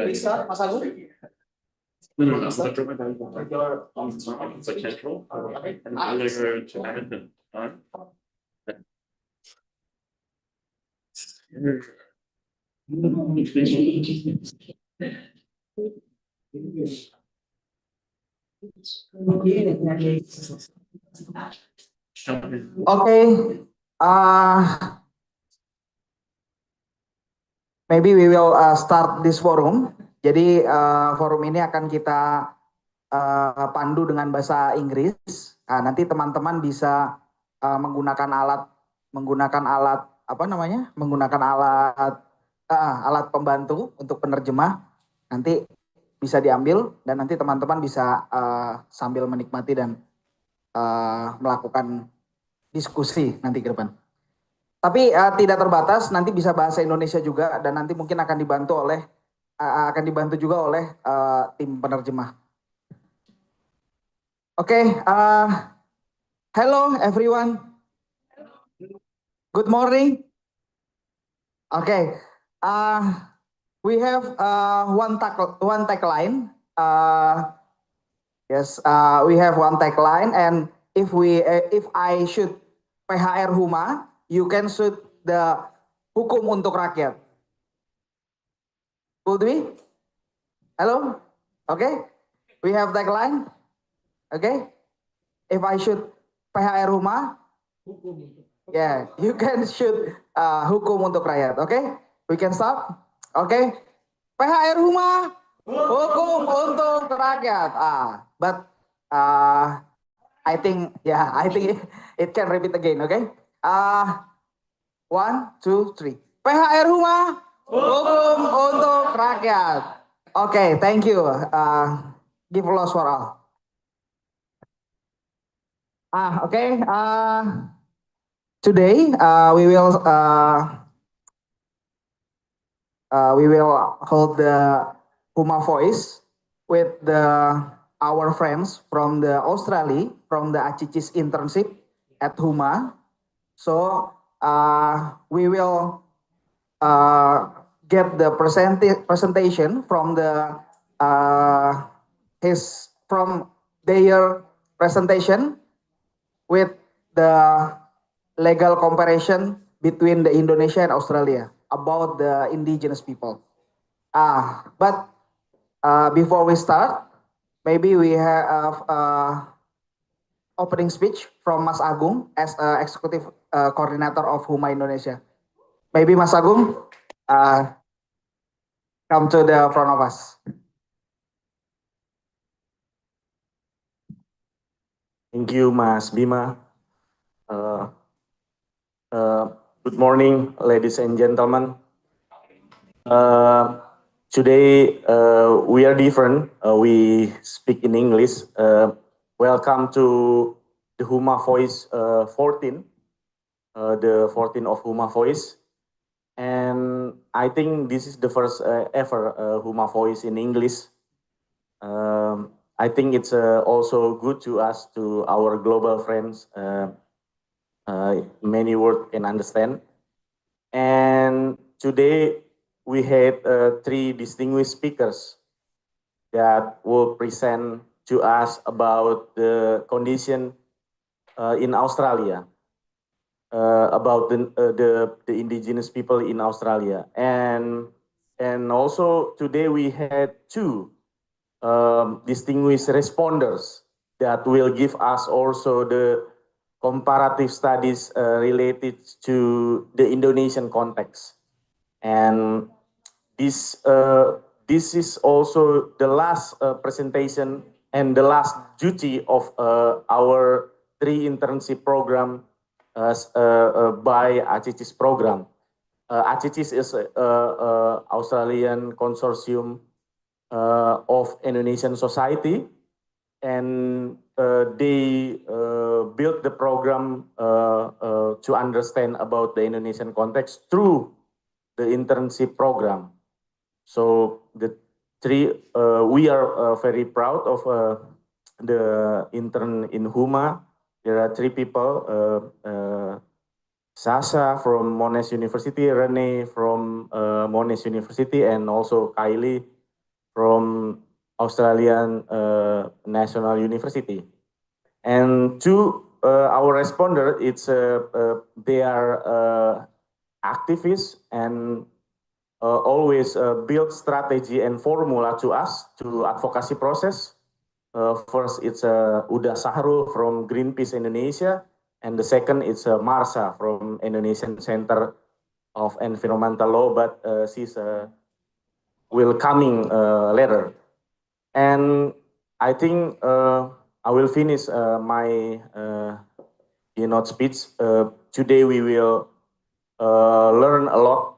Bisa, Mas Agung? No, no, no. So the it's like central, and I'm gonna go to Edmonton. Alright. Okay. Maybe we will start this forum. Jadi forum ini akan kita pandu dengan bahasa Inggris. Nanti teman-teman bisa menggunakan alat apa namanya? Menggunakan alat pembantu untuk penerjemah. Nanti bisa diambil dan nanti teman-teman bisa sambil menikmati dan melakukan diskusi nanti ke depan. Tapi tidak terbatas, nanti bisa bahasa Indonesia juga dan nanti mungkin akan dibantu juga oleh tim penerjemah. Okay, hello everyone. Good morning. Okay, we have one tagline. Yes, we have one tagline, and if I should PHR Huma, you can shoot the hukum untuk rakyat. Could we? Hello? Okay, we have tagline. Okay, if I shoot PHR Huma, yeah, you can shoot hukum untuk rakyat. Okay, we can start. Okay, PHR Huma, hukum untuk rakyat. But I think it can repeat again. Okay, 1, 2, 3. PHR Huma, hukum untuk rakyat. Okay, thank you. Give applause for all. Okay. Today we will hold the HuMaVoice with our friends from the Australia, from the HCC's internship at Huma. So we will get the presentation from their presentation with the legal comparison between the Indonesia and Australia about the indigenous people. But before we start, maybe we have opening speech from Mas Agung as executive coordinator of Huma Indonesia. Maybe Mas Agung come to the front of us. Thank you, Mas Bima. Good morning, ladies and gentlemen. Today we are different. We speak in English. Welcome to the HuMaVoice 14, the 14 of HuMaVoice. And I think this is the first ever HuMaVoice in English. I think it's also good to us, to our global friends. Many words can understand. And today we had 3 distinguished speakers that will present to us about the condition in Australia, about the indigenous people in Australia. And also today we had 2 distinguished responders that will give us also the comparative studies related to the Indonesian context. And this is also the last presentation and the last duty of our 3 internship program by HCC's program. HCC is Australian Consortium of Indonesian Society, and they built the program to understand about the Indonesian context through the internship program. So the we are very proud of the intern in HuMa. There are 3 people, Sasha from Monash University, Rene from Monash University, and also Kylie from Australian National University. And to our responder, they are activists and always build strategy and formula to us to advocacy process. First, it's Uda Sahrul from Greenpeace Indonesia, and the second is Marsha from Indonesian Center of Environmental Law, but she's will coming later. And I think I will finish my keynote speech. Today we will learn a lot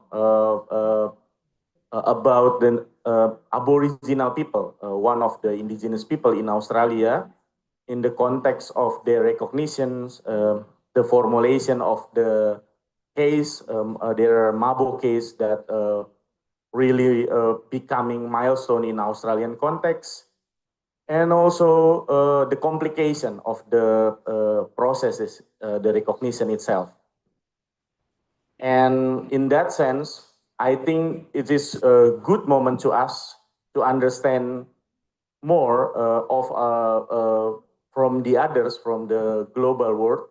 about the Aboriginal people, one of the indigenous people in Australia, in the context of their recognitions, the formulation of the case, their Mabo case that really becoming milestone in Australian context, and also the complication of the processes, the recognition itself. And in that sense, I think it is a good moment to us to understand more from the others, from the global world,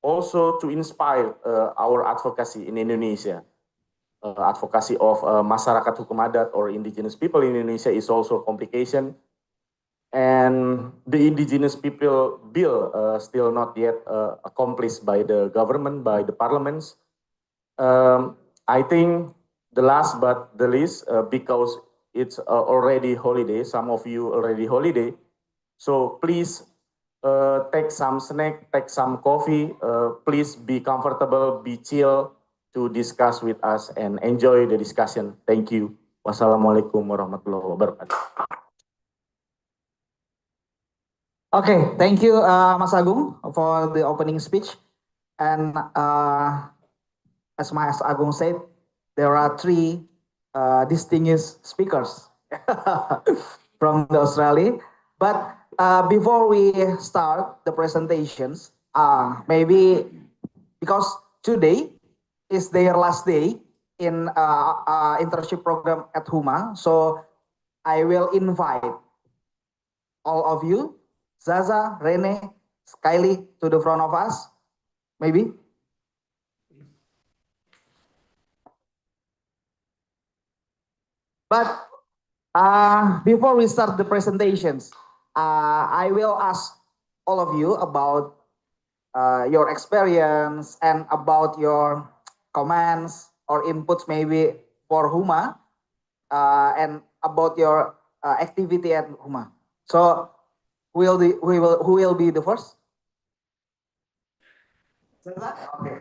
also to inspire our advocacy in Indonesia. Advocacy of masyarakat hukum adat or indigenous people in Indonesia is also a complication. And the indigenous people bill still not yet accomplished by the government, by the parliaments. I think the last but the least, because it's already holiday, some of you already holiday, so please take some snack, take some coffee, please be comfortable, be chill to discuss with us and enjoy the discussion. Thank you. Wassalamualaikum warahmatullahi wabarakatuh. Okay, thank you, Mas Agung, for the opening speech. And as Mas Agung said, there are 3 distinguished speakers from the Australia. But before we start the presentations, maybe because today is their last day in internship program at HuMa, so I will invite all of you, Zaza, Rene, Kylie, to the front of us, maybe. But before we start the presentations, I will ask all of you about your experience and about your comments or inputs maybe for HuMa and about your activity at HuMa. So who will be the first? Okay.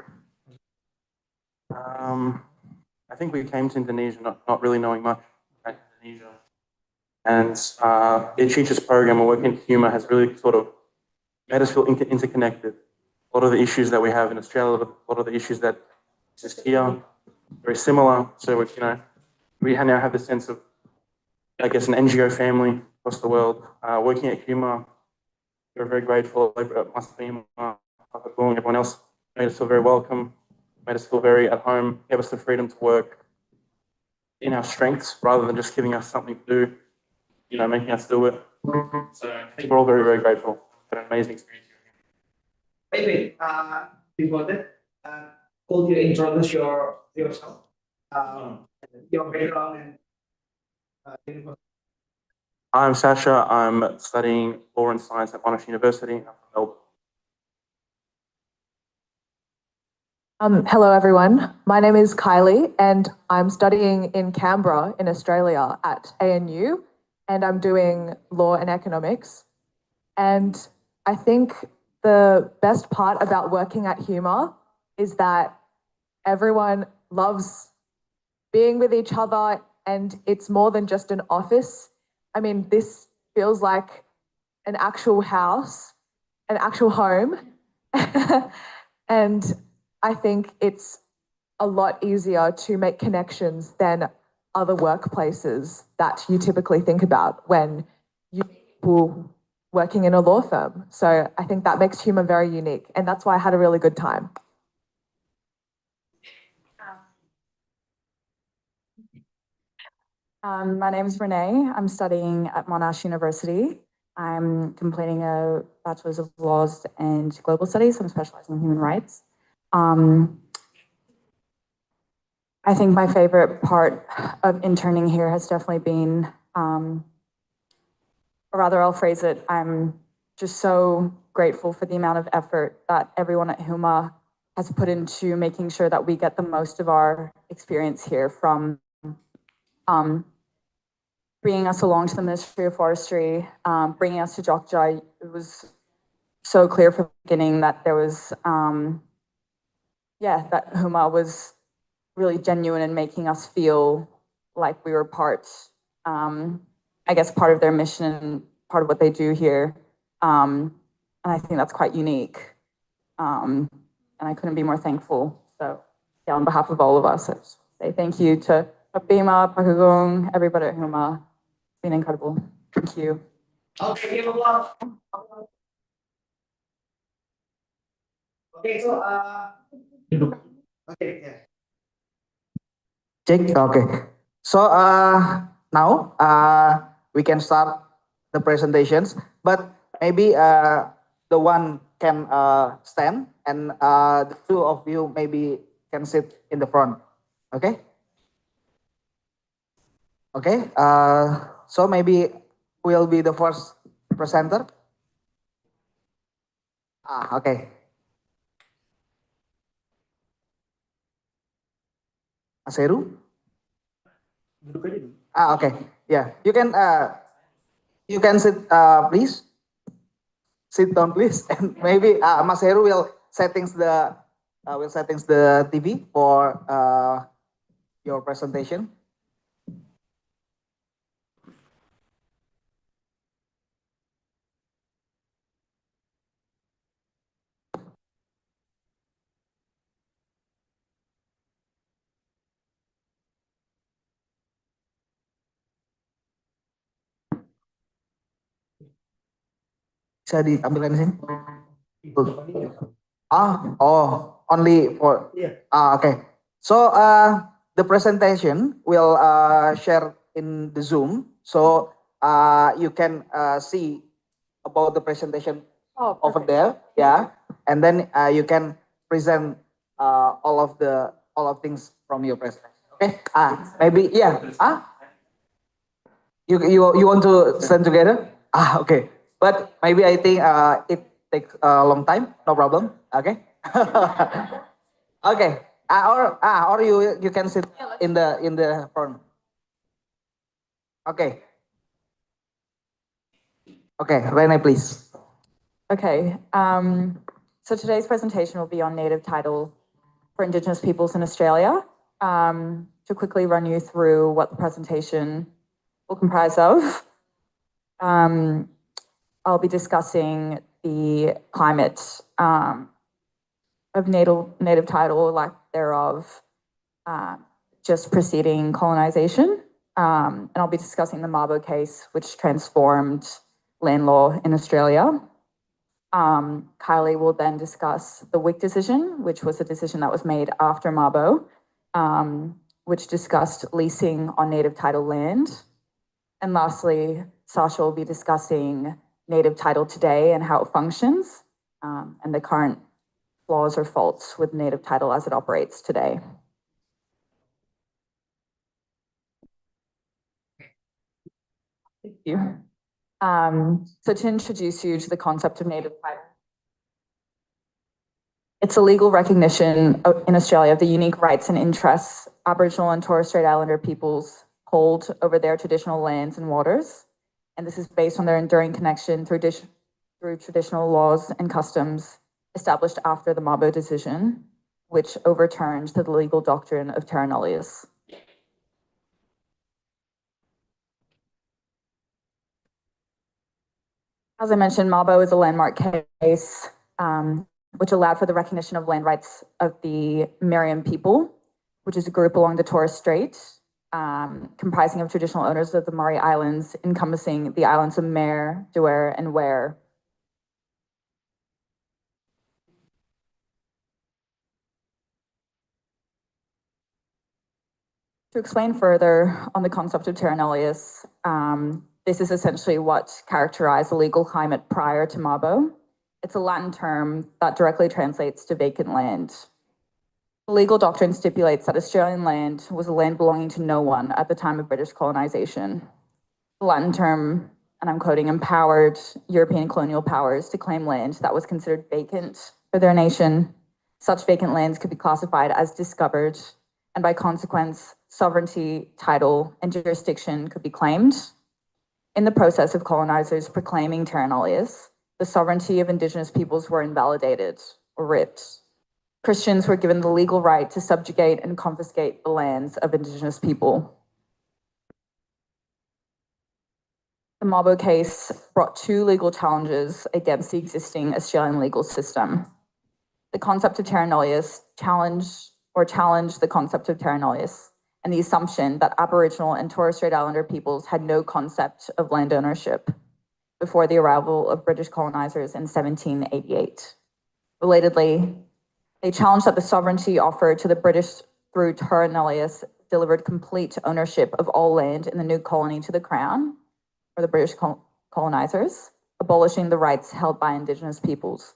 I think we came to Indonesia not really knowing much about Indonesia. And the teachers program and working in HuMa has really sort of made us feel interconnected. A lot of the issues that we have in Australia, a lot of the issues that exist here, very similar. So we now have the sense of, I guess, an NGO family across the world. Working at HuMa, we're very grateful. Everyone else made us feel very welcome, made us feel very at home, gave us the freedom to work in our strengths rather than just giving us something to do, making us do it. So I think we're all very, very grateful. Had an amazing experience here. Wait, before that, could you introduce yourself, your background and I'm Sasha. I'm studying law and science at Monash University. I'm from Melbourne. Hello, everyone. My name is Kylie, and I'm studying in Canberra in Australia at ANU, and I'm doing law and economics. And I think the best part about working at HuMa is that everyone loves being with each other, and it's more than just an office. I mean, this feels like an actual house, an actual home. And I think it's a lot easier to make connections than other workplaces that you typically think about when you people working in a law firm. So I think that makes HuMa very unique, and that's why I had a really good time. My name is Renee. I'm studying at Monash University. I'm completing a Bachelor's of Laws and Global Studies. I'm specializing in human rights. I think my favorite part of interning here has definitely been, or rather I'll phrase it, I'm just so grateful for the amount of effort that everyone at HuMa has put into making sure that we get the most of our experience here, from bringing us along to the Ministry of Forestry, bringing us to Jogja. It was so clear from the beginning that there was, that HuMa was really genuine in making us feel like we were part of their mission and part of what they do here. And I think that's quite unique. And I couldn't be more thankful. So yeah, on behalf of all of us, I just say thank you to Bima, Pakagong, everybody at HuMa. It's been incredible. Thank you. Okay, give a lot. Okay, so okay, yeah. Check. Okay. So now we can start the presentations, but maybe the one can stand, and the two of you maybe can sit in the front. Okay. Okay. So maybe will be the first presenter. Okay. Aseru? Okay. Yeah. You can sit, please. Sit down, please. And maybe Mas Heru will settings the TV for your presentation. Bisa diambilkan di sini? Only for. Okay. So the presentation will share in the Zoom, so you can see about the presentation over there, yeah, and then you can present all of things from your presentation. Okay. Maybe yeah. You want to stand together? Okay. But maybe I think it takes a long time. No problem. Okay. Okay. Or you can sit in the front. Okay. Okay, Rene, please. Okay. So today's presentation will be on native title for Indigenous peoples in Australia. To quickly run you through what the presentation will comprise of. I'll be discussing the climate of native title, lack thereof, just preceding colonization. And I'll be discussing the Mabo case, which transformed land law in Australia. Kylie will then discuss the Wick decision, which was a decision that was made after Mabo, which discussed leasing on native title land. And lastly, Sasha will be discussing native title today and how it functions, and the current flaws or faults with native title as it operates today. Thank you. So to introduce you to the concept of native title, it's a legal recognition in Australia of the unique rights and interests Aboriginal and Torres Strait Islander peoples hold over their traditional lands and waters. And this is based on their enduring connection through traditional laws and customs established after the Mabo decision, which overturned the legal doctrine of terra nullius. As I mentioned, Mabo is a landmark case which allowed for the recognition of land rights of the Meriam people, which is a group along the Torres Strait. comprising of traditional owners of the Murray Islands, encompassing the islands of Mare, Duer, and Ware. To explain further on the concept of terra nullius, this is essentially what characterized the legal climate prior to Mabo. It's a Latin term that directly translates to vacant land. The legal doctrine stipulates that Australian land was a land belonging to no one at the time of British colonization. The Latin term, and I'm quoting, empowered European colonial powers to claim land that was considered vacant for their nation. Such vacant lands could be classified as discovered, and by consequence, sovereignty, title, and jurisdiction could be claimed. In the process of colonizers proclaiming terra nullius, the sovereignty of Indigenous peoples were invalidated or ripped. Christians were given the legal right to subjugate and confiscate the lands of Indigenous people. The Mabo case brought two legal challenges against the existing Australian legal system. The concept of terra nullius challenged the concept of terra nullius and the assumption that Aboriginal and Torres Strait Islander peoples had no concept of land ownership before the arrival of British colonizers in 1788. Relatedly, they challenged that the sovereignty offered to the British through terra nullius delivered complete ownership of all land in the new colony to the Crown, or the British colonizers, abolishing the rights held by Indigenous peoples.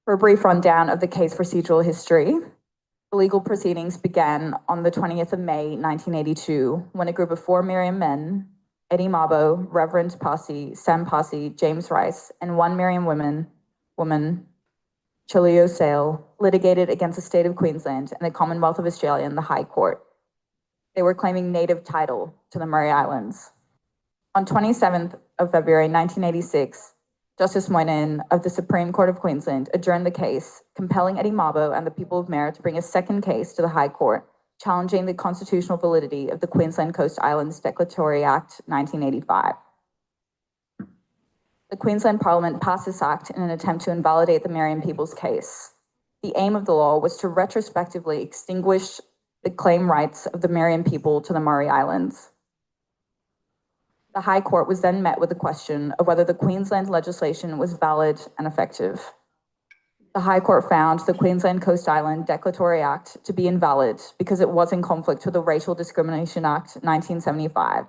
For a brief rundown of the case procedural history, the legal proceedings began on the 20th of May, 1982, when a group of 4 Miriam men, Eddie Mabo, Reverend Posse, Sam Posse, James Rice, and 1 Miriam woman, Chilio Sale, litigated against the state of Queensland and the Commonwealth of Australia in the High Court. They were claiming native title to the Murray Islands. On 27th of February, 1986, Justice Moynihan of the Supreme Court of Queensland adjourned the case, compelling Eddie Mabo and the people of Mare to bring a second case to the High Court, challenging the constitutional validity of the Queensland Coast Islands Declaratory Act 1985. The Queensland Parliament passed this act in an attempt to invalidate the Merian people's case. The aim of the law was to retrospectively extinguish the claim rights of the Merian people to the Murray Islands. The High Court was then met with the question of whether the Queensland legislation was valid and effective. The High Court found the Queensland Coast Island Declaratory Act to be invalid because it was in conflict with the Racial Discrimination Act 1975.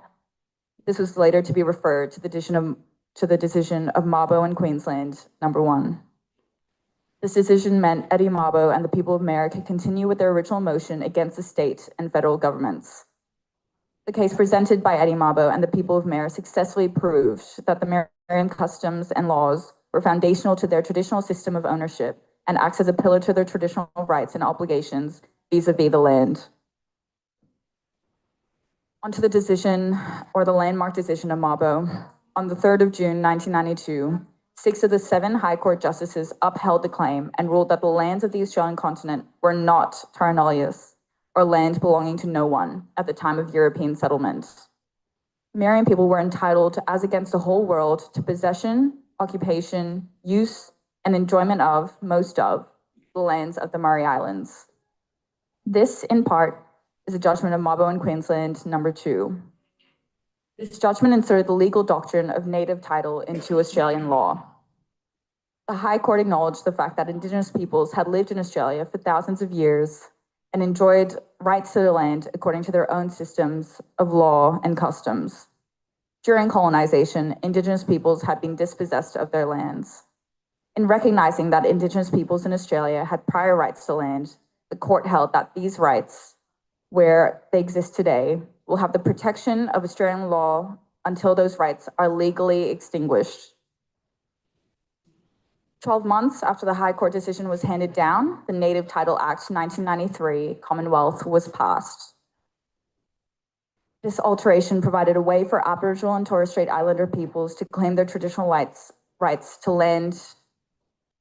This was later to be referred to the decision of Mabo and Queensland, number 1. This decision meant Eddie Mabo and the people of Mare could continue with their original motion against the state and federal governments. The case presented by Eddie Mabo and the people of Mare successfully proved that the Marian customs and laws were foundational to their traditional system of ownership and acts as a pillar to their traditional rights and obligations vis-a-vis the land. Onto the decision, or the landmark decision of Mabo. On the 3rd of June, 1992, 6 of the 7 High Court justices upheld the claim and ruled that the lands of the Australian continent were not terra nullius, or land belonging to no one at the time of European settlement. Merian people were entitled, as against the whole world, to possession, occupation, use, and enjoyment of, most of, the lands of the Murray Islands. This, in part, is a judgment of Mabo and Queensland, number 2. This judgment inserted the legal doctrine of native title into Australian law. The High Court acknowledged the fact that Indigenous peoples had lived in Australia for thousands of years and enjoyed rights to the land according to their own systems of law and customs. During colonization, Indigenous peoples had been dispossessed of their lands. In recognizing that Indigenous peoples in Australia had prior rights to land, the court held that these rights, where they exist today, will have the protection of Australian law until those rights are legally extinguished. 12 months after the High Court decision was handed down, the Native Title Act 1993 Commonwealth was passed. This alteration provided a way for Aboriginal and Torres Strait Islander peoples to claim their traditional rights to land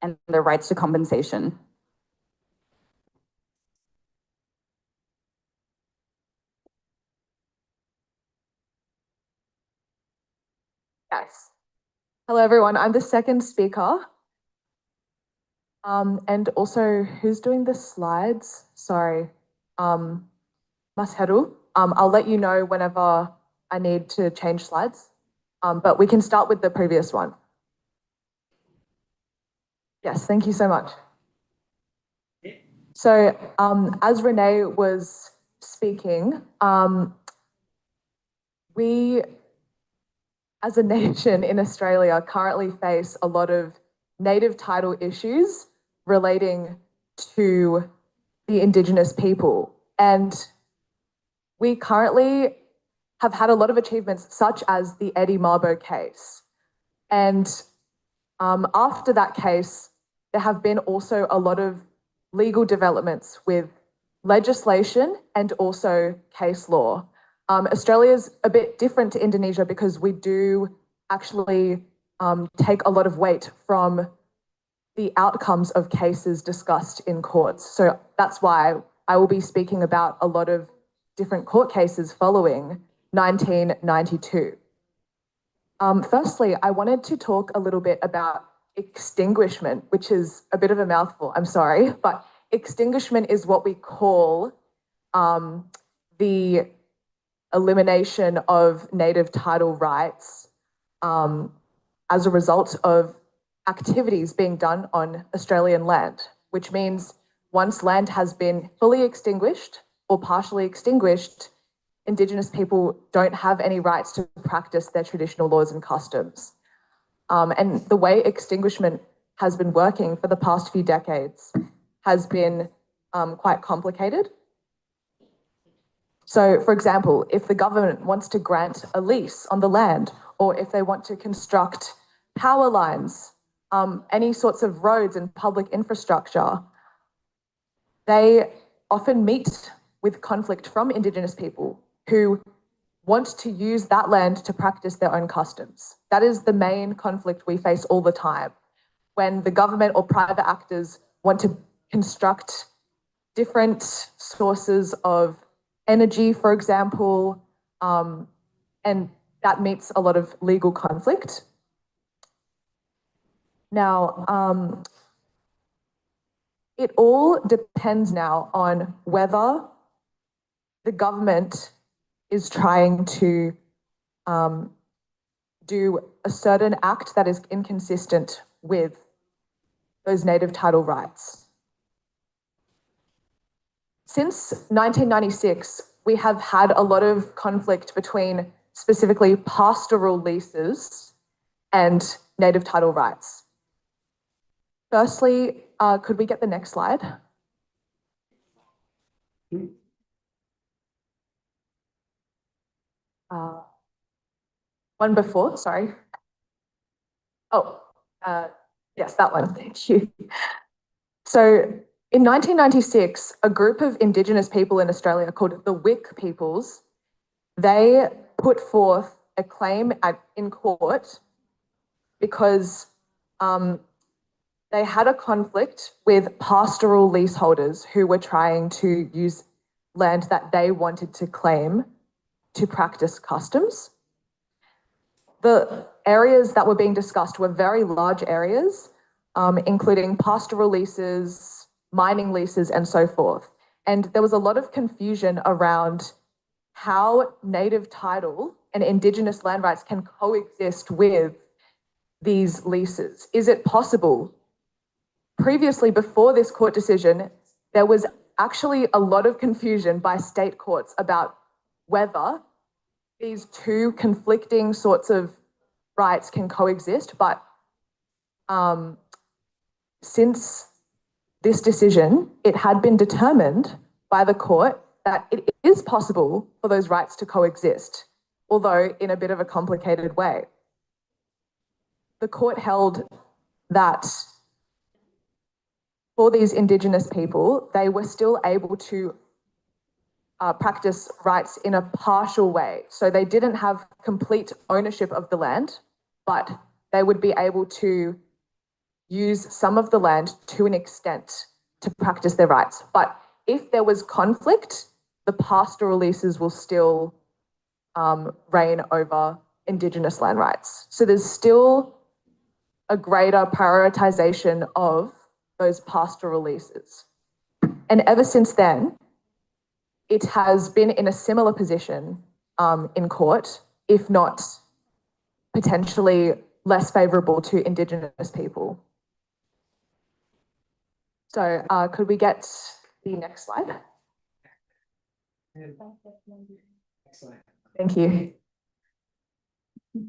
and their rights to compensation. Yes. Hello, everyone. I'm the second speaker. And also, who's doing the slides? Sorry. Masheru. I'll let you know whenever I need to change slides, but we can start with the previous one. Yes, thank you so much. So as Renee was speaking, we as a nation in Australia currently face a lot of native title issues relating to the Indigenous people. And we currently have had a lot of achievements, such as the Eddie Mabo case. And after that case, there have been also a lot of legal developments with legislation and also case law. Australia's a bit different to Indonesia because we do actually take a lot of weight from the outcomes of cases discussed in courts. So that's why I will be speaking about a lot of different court cases following 1992. Firstly, I wanted to talk a little bit about extinguishment, which is a bit of a mouthful, I'm sorry, but extinguishment is what we call the elimination of native title rights as a result of activities being done on Australian land, which means once land has been fully extinguished or partially extinguished, Indigenous people don't have any rights to practice their traditional laws and customs. And the way extinguishment has been working for the past few decades has been quite complicated. So, for example, if the government wants to grant a lease on the land, or if they want to construct power lines, any sorts of roads and public infrastructure, they often meet with conflict from Indigenous people who want to use that land to practice their own customs. That is the main conflict we face all the time. When the government or private actors want to construct different sources of energy, for example, and that meets a lot of legal conflict. Now, it all depends now on whether the government is trying to do a certain act that is inconsistent with those native title rights. Since 1996, we have had a lot of conflict between specifically pastoral leases and native title rights. Firstly, could we get the next slide? One before, sorry. Oh, yes, that one, thank you. So in 1996, a group of Indigenous people in Australia called the Wick Peoples, they put forth a claim in court because they had a conflict with pastoral leaseholders who were trying to use land that they wanted to claim to practice customs. The areas that were being discussed were very large areas, including pastoral leases, mining leases, and so forth. And there was a lot of confusion around how native title and Indigenous land rights can coexist with these leases. Is it possible? Previously, before this court decision, there was actually a lot of confusion by state courts about whether these two conflicting sorts of rights can coexist. But since this decision, it had been determined by the court that it is possible for those rights to coexist, although in a bit of a complicated way. The court held that for these Indigenous people, they were still able to practice rights in a partial way. So they didn't have complete ownership of the land, but they would be able to use some of the land to an extent to practice their rights. But if there was conflict, the pastoral leases will still reign over Indigenous land rights. So there's still a greater prioritization of those pastoral leases. And ever since then, it has been in a similar position in court, if not potentially less favourable to Indigenous people. So could we get the next slide? Thank you.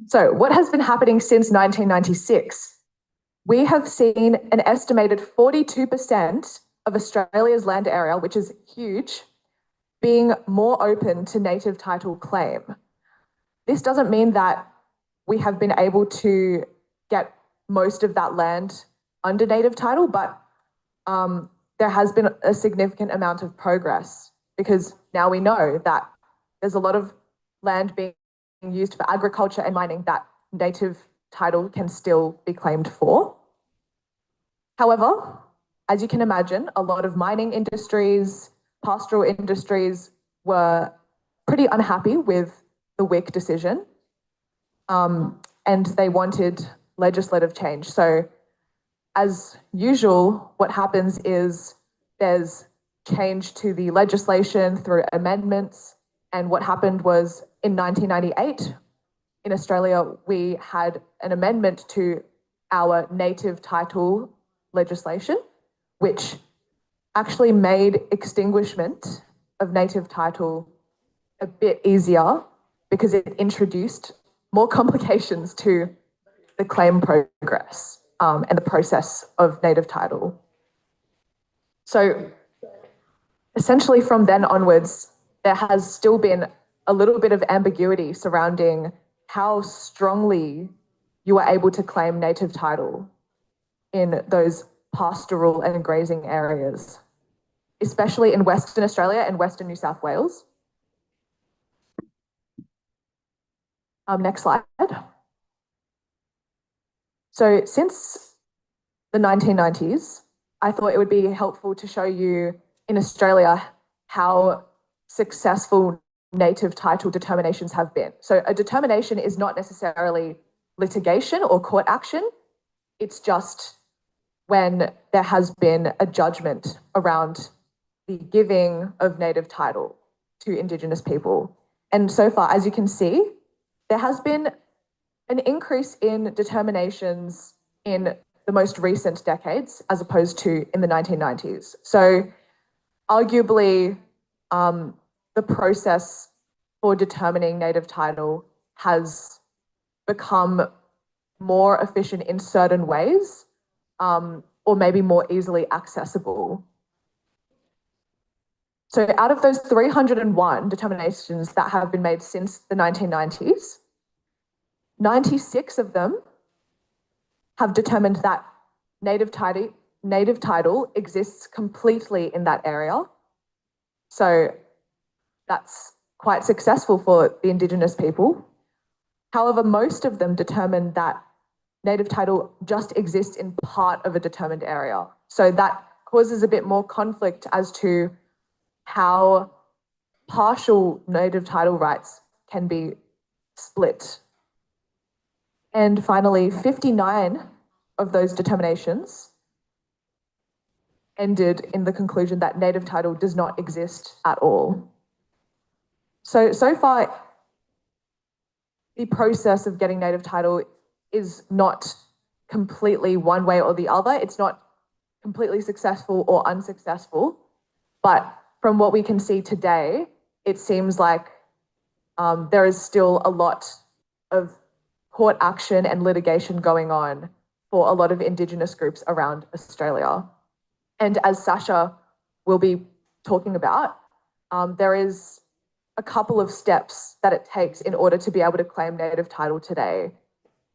So what has been happening since 1996? We have seen an estimated 42% of Australia's land area, which is huge, being more open to native title claim. This doesn't mean that we have been able to get most of that land under native title, but there has been a significant amount of progress, because now we know that there's a lot of land being used for agriculture and mining that native title can still be claimed for. However, as you can imagine, a lot of mining industries, pastoral industries were pretty unhappy with the WIC decision, and they wanted legislative change. So as usual, what happens is there's change to the legislation through amendments. And what happened was in 1998, in Australia, we had an amendment to our native title legislation, which actually made extinguishment of native title a bit easier because it introduced more complications to the claim progress and the process of native title. So essentially from then onwards, there has still been a little bit of ambiguity surrounding how strongly you are able to claim native title in those pastoral and grazing areas, especially in Western Australia and Western New South Wales. Next slide. So since the 1990s, I thought it would be helpful to show you in Australia how successful native title determinations have been. So a determination is not necessarily litigation or court action. It's just when there has been a judgment around the giving of native title to Indigenous people. And so far, as you can see, there has been an increase in determinations in the most recent decades as opposed to in the 1990s. So arguably, the process for determining native title has become more efficient in certain ways, or maybe more easily accessible. So out of those 301 determinations that have been made since the 1990s, 96 of them have determined that native title exists completely in that area. So that's quite successful for the Indigenous people. However, most of them determined that native title just exists in part of a determined area. So that causes a bit more conflict as to how partial native title rights can be split. And finally, 59 of those determinations ended in the conclusion that native title does not exist at all. So far, the process of getting native title is not completely one way or the other. It's not completely successful or unsuccessful. But from what we can see today, it seems like there is still a lot of court action and litigation going on for a lot of Indigenous groups around Australia. And as Sasha will be talking about, there is a couple of steps that it takes in order to be able to claim native title today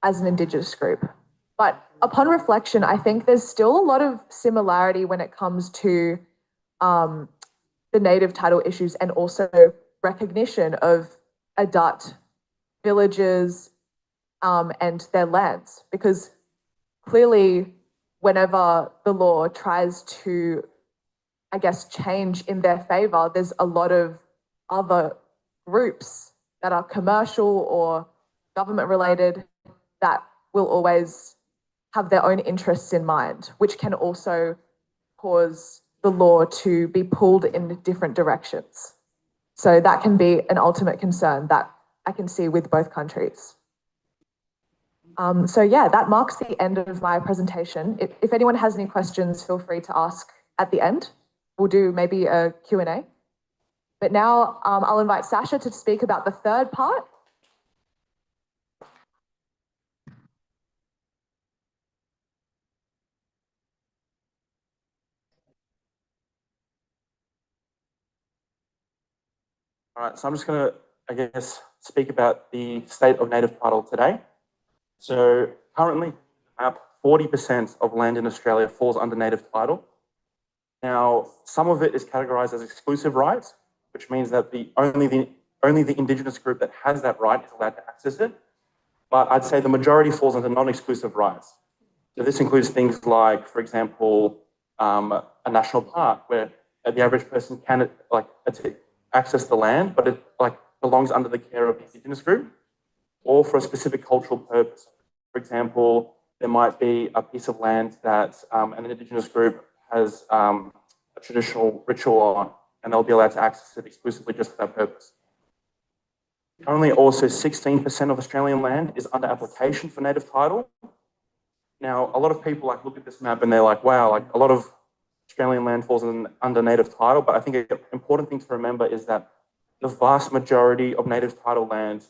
as an Indigenous group. But upon reflection, I think there's still a lot of similarity when it comes to the native title issues and also recognition of Adat villages and their lands, because clearly whenever the law tries to, I guess, change in their favor, there's a lot of other groups that are commercial or government related that will always have their own interests in mind, which can also cause the law to be pulled in different directions. So that can be an ultimate concern that I can see with both countries. So yeah, that marks the end of my presentation. If anyone has any questions, feel free to ask at the end. We'll do maybe a Q&A. But now I'll invite Sasha to speak about the third part. All right, so I'm just going to, I guess, speak about the state of native title today. So currently, about 40% of land in Australia falls under native title. Now, some of it is categorised as exclusive rights, which means that only the Indigenous group that has that right is allowed to access it. But I'd say the majority falls under non-exclusive rights. So this includes things like, for example, a national park where the average person can access the land, but it belongs under the care of the Indigenous group, or for a specific cultural purpose. For example, there might be a piece of land that an Indigenous group has a traditional ritual on, and they'll be allowed to access it exclusively just for that purpose. Currently, also 16% of Australian land is under application for native title. Now, a lot of people look at this map and they're like, wow, a lot of Australian land falls under native title, but I think an important thing to remember is that the vast majority of native title land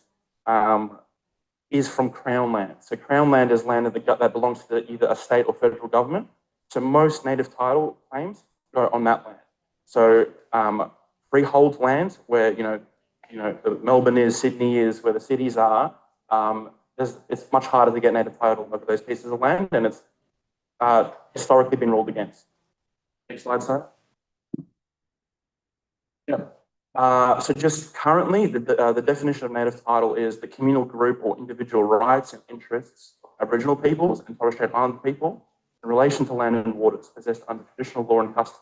is from Crown land. So Crown land is land that belongs to either a state or federal government. So most native title claims go on that land. So freehold land, where Melbourne is, Sydney is, where the cities are, it's much harder to get native title over those pieces of land, and it's historically been ruled against. Next slide, sir. Yeah. So just currently, the definition of native title is the communal group or individual rights and interests of Aboriginal peoples and Torres Strait Islander people in relation to land and waters possessed under traditional law and custom,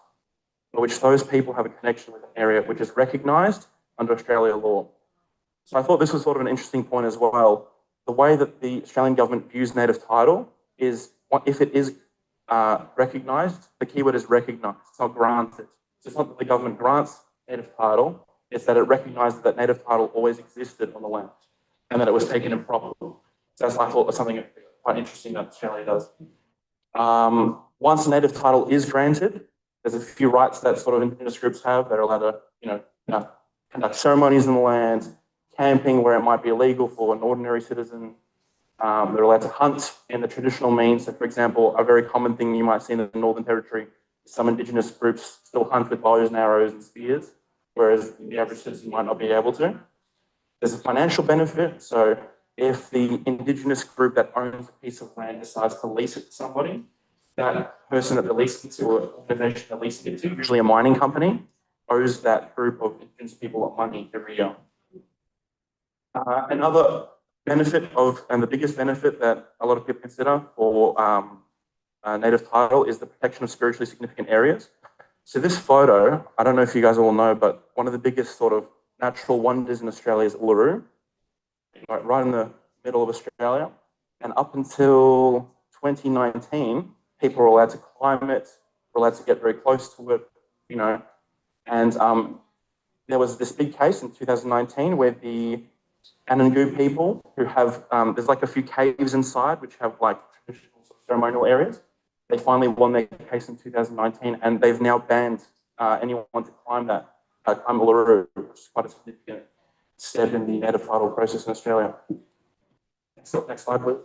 for which those people have a connection with an area which is recognised under Australia law. So I thought this was sort of an interesting point as well. The way that the Australian government views native title is, if it is recognised, the keyword is recognised, it's not granted. So it's not that the government grants native title, it's that it recognises that native title always existed on the land and that it was taken improperly. So that's, I thought, was something quite interesting that Australia does. Once native title is granted, there's a few rights that sort of Indigenous groups have. They're allowed to, conduct ceremonies in the land, camping where it might be illegal for an ordinary citizen. They're allowed to hunt in the traditional means. So, for example, a very common thing you might see in the Northern Territory, some Indigenous groups still hunt with bows and arrows and spears, whereas the average citizen might not be able to. There's a financial benefit. So if the Indigenous group that owns a piece of land decides to lease it to somebody, that person that they're leasing it to, or organisation they're leasing it to, usually a mining company, owes that group of Indigenous people money every year. Another benefit and the biggest benefit that a lot of people consider for native title is the protection of spiritually significant areas. So this photo, I don't know if you guys all know, but one of the biggest sort of natural wonders in Australia is Uluru, right in the middle of Australia. And up until 2019, people were allowed to climb it, were allowed to get very close to it, and there was this big case in 2019 where the Anangu people who have, there's a few caves inside which have traditional ceremonial areas. They finally won their case in 2019 and they've now banned anyone to climb Uluru, which is quite a significant step in the native title process in Australia. Next slide, please.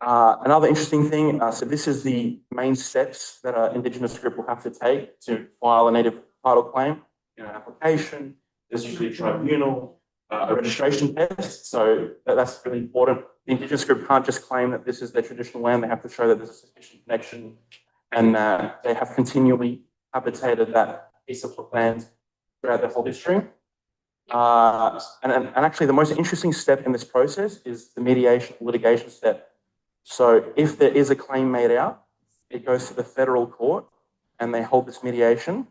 Another interesting thing, so this is the main steps that an Indigenous group will have to take to file a native title claim. Application, there's usually a tribunal, a registration test, so that's really important. The Indigenous group can't just claim that this is their traditional land, they have to show that there's a sufficient connection and that they have continually habitated that piece of land throughout their whole history. And actually the most interesting step in this process is the mediation litigation step. So if there is a claim made out, it goes to the federal court and they hold this mediation.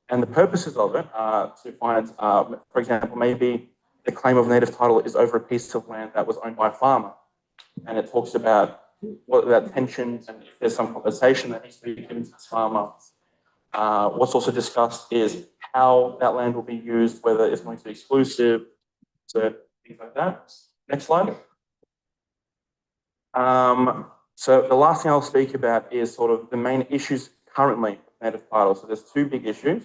And the purposes of it are to find, for example, maybe the claim of native title is over a piece of land that was owned by a farmer. And it talks about what that tension and if there's some compensation that needs to be given to this farmer. What's also discussed is how that land will be used, whether it's going to be exclusive, so things like that. Next slide. So the last thing I'll speak about is sort of the main issues currently with native title. So there's two big issues.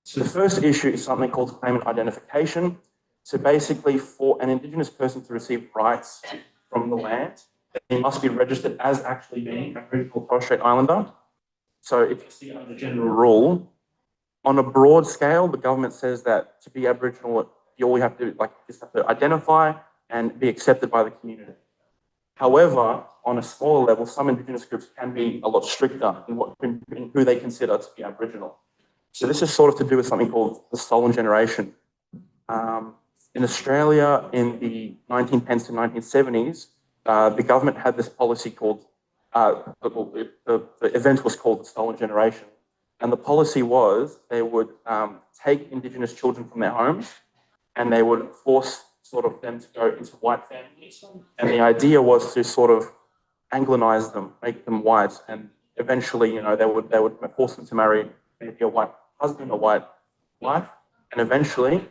So the first issue is something called claimant identification. So basically, for an Indigenous person to receive rights from the land, they must be registered as actually being an Aboriginal or Torres Strait Islander. So if you see under general rule, on a broad scale, the government says that to be Aboriginal, you all have to just have to identify and be accepted by the community. However, on a smaller level, some Indigenous groups can be a lot stricter in who they consider to be Aboriginal. So this is sort of to do with something called the stolen generation. In Australia, in the 1910s to 1970s, the government had this policy called, the event was called the stolen generation. And the policy was they would take Indigenous children from their homes and they would force sort of them to go into white families. And the idea was to sort of Anglinize them, make them white, and eventually, they would force them to marry maybe a white husband, a white wife, and eventually,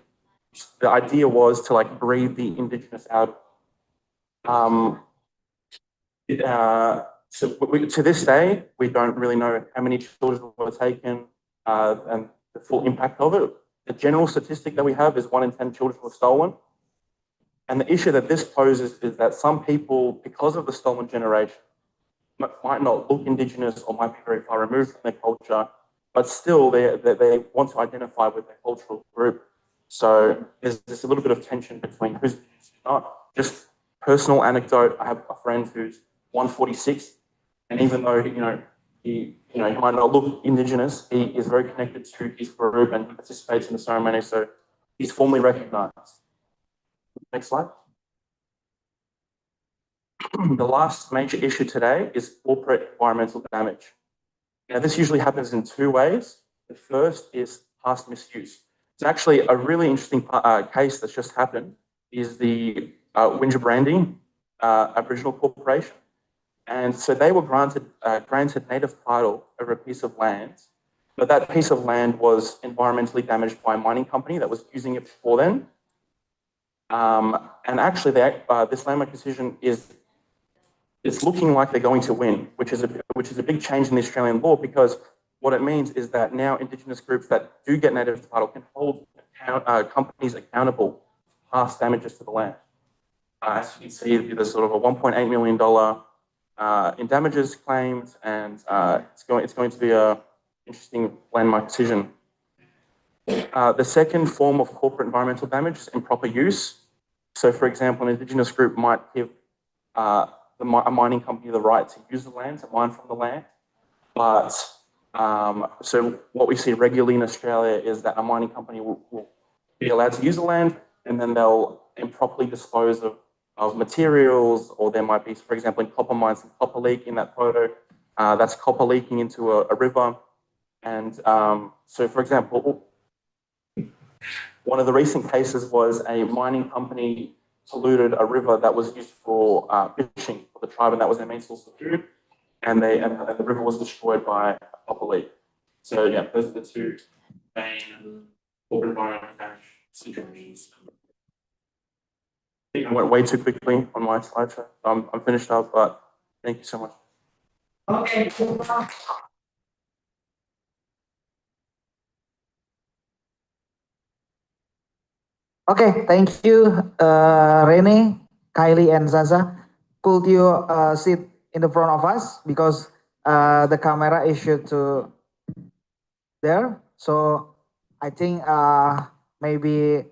the idea was to breed the Indigenous out. So to this day, we don't really know how many children were taken and the full impact of it. The general statistic that we have is 1 in 10 children were stolen. And the issue that this poses is that some people, because of the stolen generation, might not look Indigenous or might be very far removed from their culture, but still they want to identify with their cultural group. So there's a little bit of tension between who's Indigenous and not. Just personal anecdote, I have a friend who's 146, and even though he might not look Indigenous, he is very connected to his group and he participates in the ceremony, so he's formally recognised. Next slide. The last major issue today is corporate environmental damage. Now, this usually happens in two ways. The first is past misuse. It's actually a really interesting case that's just happened is the Wingebranding Aboriginal Corporation. And so they were granted native title over a piece of land, but that piece of land was environmentally damaged by a mining company that was using it before then. And actually, this landmark decision it's looking like they're going to win, which is a big change in the Australian law, because what it means is that now Indigenous groups that do get native title can hold companies accountable for past damages to the land. As you can see, there's sort of a $1.8 million in damages claimed, and it's going to be an interesting landmark decision. The second form of corporate environmental damage is improper use. So, for example, an Indigenous group might give a mining company the right to use the land, to mine from the land. But so what we see regularly in Australia is that a mining company will be allowed to use the land, and then they'll improperly dispose of materials, or there might be, for example, in copper mines, some copper leak in that photo. That's copper leaking into a river. And so, for example, one of the recent cases was a mining company polluted a river that was used for fishing for the tribe, and that was their main source of food. And the river was destroyed by a copper leak. So yeah, those are the two main corporate environmental damage situations. I think I went way too quickly on my slideshow. I'm finished up, but thank you so much. Okay. Okay, thank you, Rene, Kylie, and Zaza. Could you sit in the front of us, because the camera is shoot to there. So I think maybe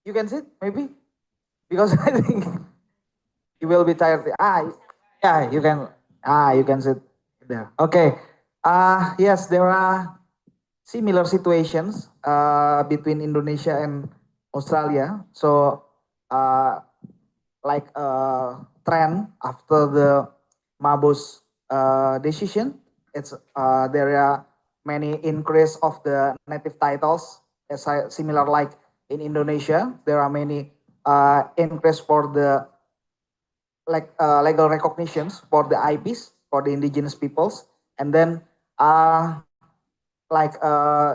you can sit, maybe, because I think you will be tired. Yeah, you can sit there. Okay. Yes, there are similar situations between Indonesia and Australia. So like a trend after the Mabus decision, it's there are many increase of the native titles. As similar like in Indonesia, there are many increase for the legal recognitions for the IPs for the indigenous peoples. And then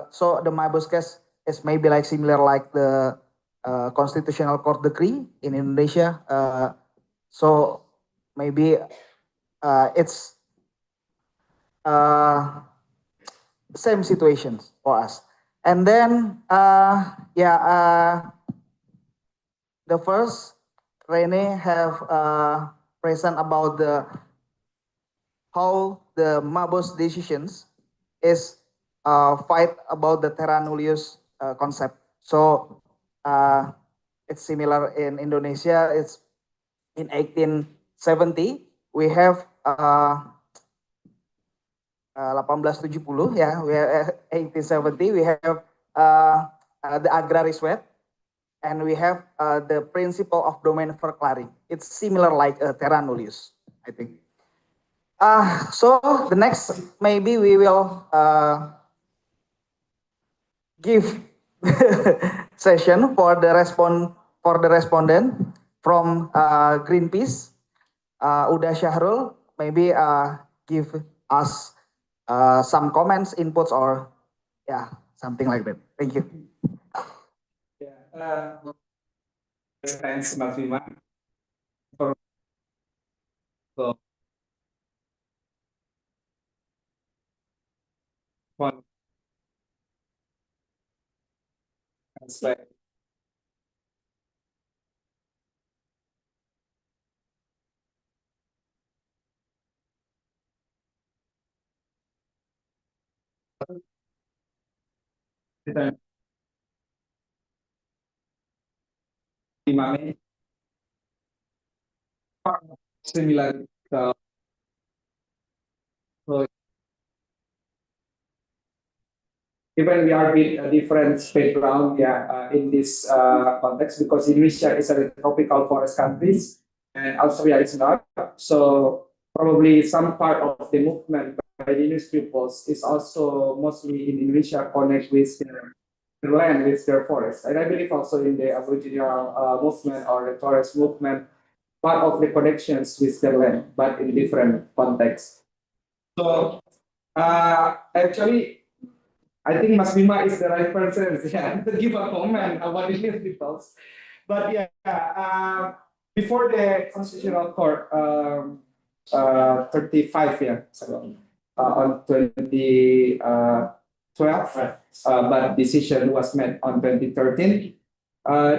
so the MABOS case is maybe like similar like the constitutional court decree in Indonesia. So maybe it's same situations for us. And then the first Rene have present about the how the MABOS decisions is fight about the terra nullius concept. So it's similar in Indonesia. It's in 1870 we have 1870 yeah, we have 1870 we have the agraris wet, and we have the principle of domain verklaring. It's similar like terra nullius, I think. So the next maybe we will give session for the respondent from Greenpeace, Uda Syahrul. Maybe give us some comments, inputs, or something like that. Thank you. Thanks, Mas Bima, for slide. Similar. So even we are with a different background, in this context, because Indonesia is a tropical forest countries and Australia is not. So probably some part of the movement by the Indigenous peoples is also mostly in Indonesia connect with their land, with their forest. And I believe also in the Aboriginal movement or the Torres movement, part of the connections with their land, but in different contexts. So actually, I think Mas Bima is the right person to give a comment about Indigenous peoples. But before the Constitutional Court 35 years ago, on 2012, but decision was made on 2013. The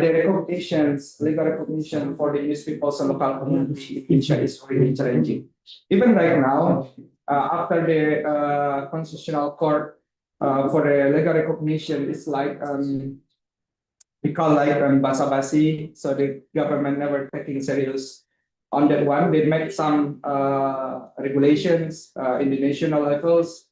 legal recognition for the Indigenous peoples and local community in Indonesia is really challenging. Even right now, after the Constitutional Court for the legal recognition, it's like we call like basa-basi, so the government never taking serious on that one. They make some regulations in the national levels.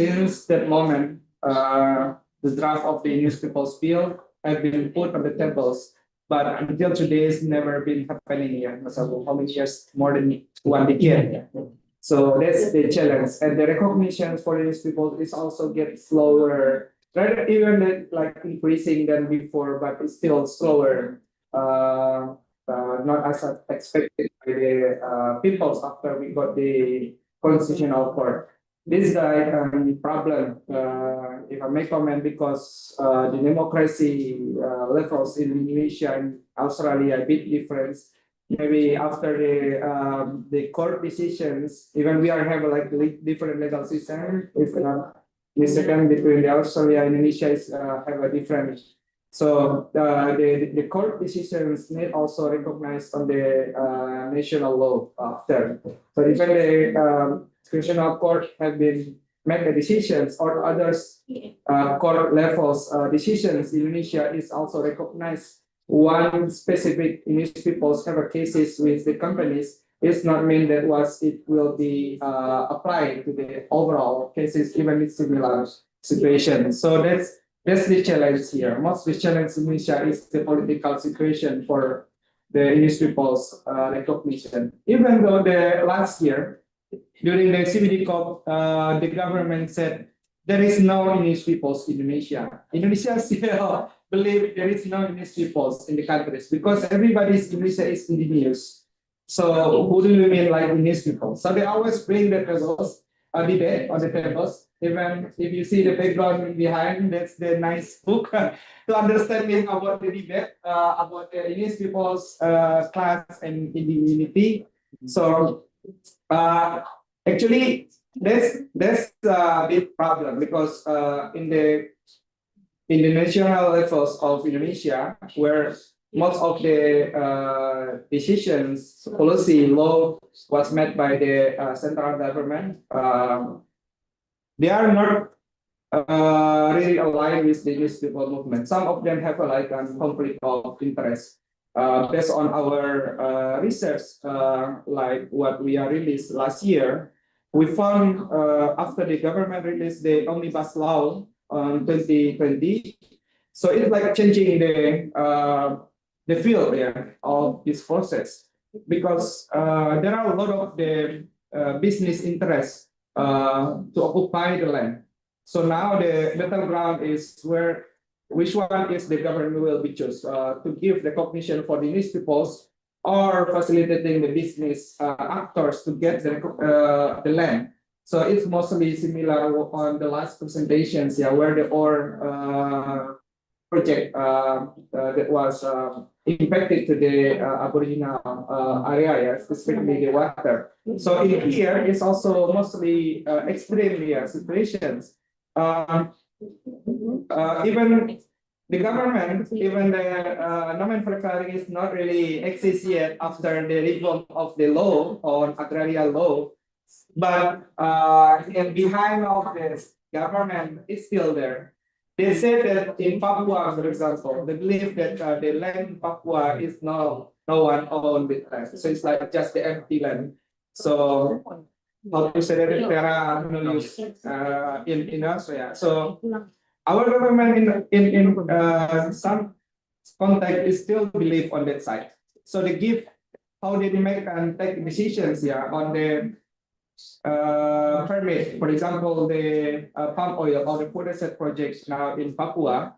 Since that moment, the draft of the Indigenous Peoples Bill have been put on the tables, but until today it's never been happening yet. So how many years? More than 1 decade. So that's the challenge, and the recognition for these people is also getting slower. Rather even like increasing than before, but it's still slower. Not as expected by the peoples after we got the Constitutional Court. This is the problem, if I may comment, because the democracy levels in Indonesia and Australia are a bit different. Maybe after the court decisions, even we are have like different legal system. If the second between the Australia and Indonesia is have a different. So the court decisions need also recognized on the national law after. So even the Constitutional Court have been make the decisions or others court levels decisions in Indonesia is also recognized. One specific Indigenous peoples have a cases with the companies is not mean that it will be applied to the overall cases, even with similar situations. So that's the challenge here. Most of the challenge in Indonesia is the political situation for the Indigenous peoples recognition. Even though the last year during the CBD COP, the government said there is no Indigenous peoples in Indonesia. Indonesia still believe there is no Indigenous peoples in the countries because everybody's Indonesia is indigenous. So who do you mean like these people? So they always bring the tables, a debate on the tables. Even if you see the background behind, that's the nice book to understanding about the debate about the Indigenous people's class and indigeneity. So actually, that's a big problem because in the national levels of Indonesia, where most of the decisions, policy, law was made by the central government, they are not really aligned with the youth people movement. Some of them have like a conflict of interest. Based on our research, like what we are released last year, we found after the government released the omnibus law on 2020, so it's like changing the field of this process because there are a lot of the business interests to occupy the land. So now the battleground is which one is the government will be choose to give recognition for the Indigenous peoples or facilitating the business actors to get the land. So it's mostly similar on the last presentations, where the ore project that was impacted to the Aboriginal area, specifically the water. So in here, it's also mostly extreme situations. Even the government, even the nomenclature is not really exist yet after the reform of the law on agrarian law, but and behind of this government is still there. They said that in Papua, for example, they believe that the land in Papua is no one owned with land, so it's like just the empty land. So how to say that terra nullius in Australia. So our government in some context is still believe on that side. So they give how they make and take decisions on the permit. For example, the palm oil or the food asset projects now in Papua.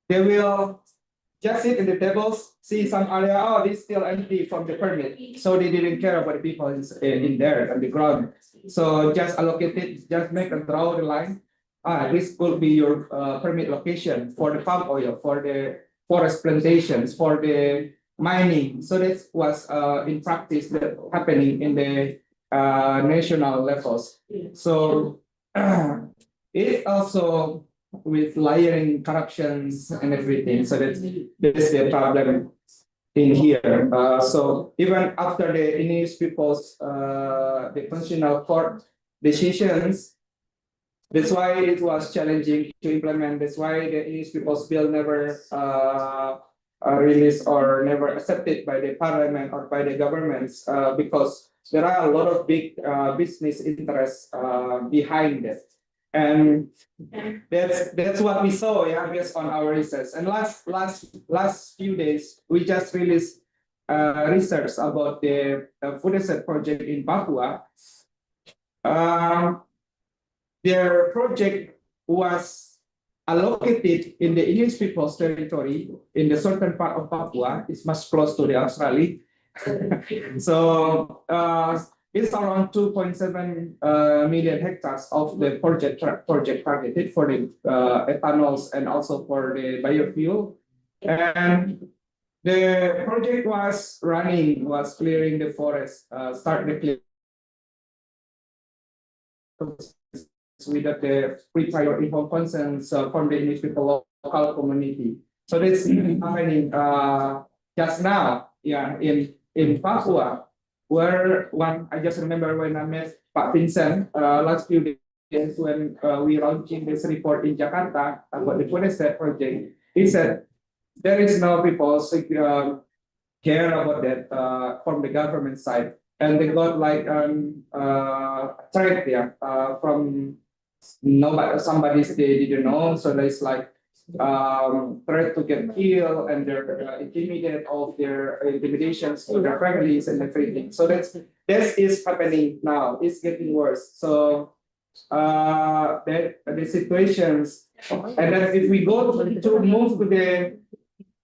They will just sit in the tables, see some area, oh, this still empty from the permit. So they didn't care about the people in there on the ground. So just allocate it, just make and draw the line. This could be your permit location for the palm oil, for the forest plantations, for the mining. So that was in practice that happening in the national levels. So it also with layering corruptions and everything. So that's the problem in here. So even after the Indigenous people's the constitutional court decisions, that's why it was challenging to implement. That's why the Indigenous people's bill never released or never accepted by the parliament or by the governments because there are a lot of big business interests behind it. And that's what we saw, based on our research. And last few days, we just released research about the food asset project in Papua. Their project was allocated in the Indigenous people's territory in the southern part of Papua. It's much close to the Australia. So it's around 2.7 million hectares of the project targeted for the ethanols and also for the biofuel. And the project was clearing the forest, start the clear without the pre-prior informed consents from the Indigenous people local community. So this is happening just now, in Papua, where I just remember when I met Pak Vincent last few days when we launching this report in Jakarta about the food estate project. He said there is no people care about that from the government side, and they got like threat from somebody they didn't know. So there's like threat to get killed, and they're intimidated of their intimidations to their families and everything. So this is happening now. It's getting worse. So the situations, and then if we go to move to the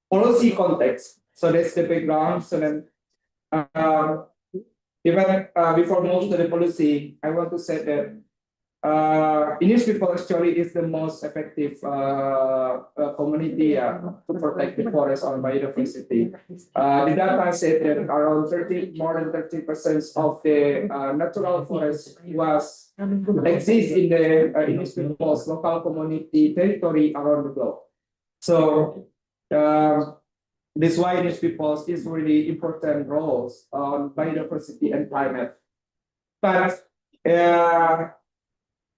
policy context, So that's the background. So then, even before moving to the policy, I want to say that Indigenous people actually is the most effective community to protect the forest or biodiversity. The data said that around more than 30% of the natural forest exists in the Indigenous people's local community territory around the globe. So this is why Indigenous peoples is really important roles on biodiversity and climate. But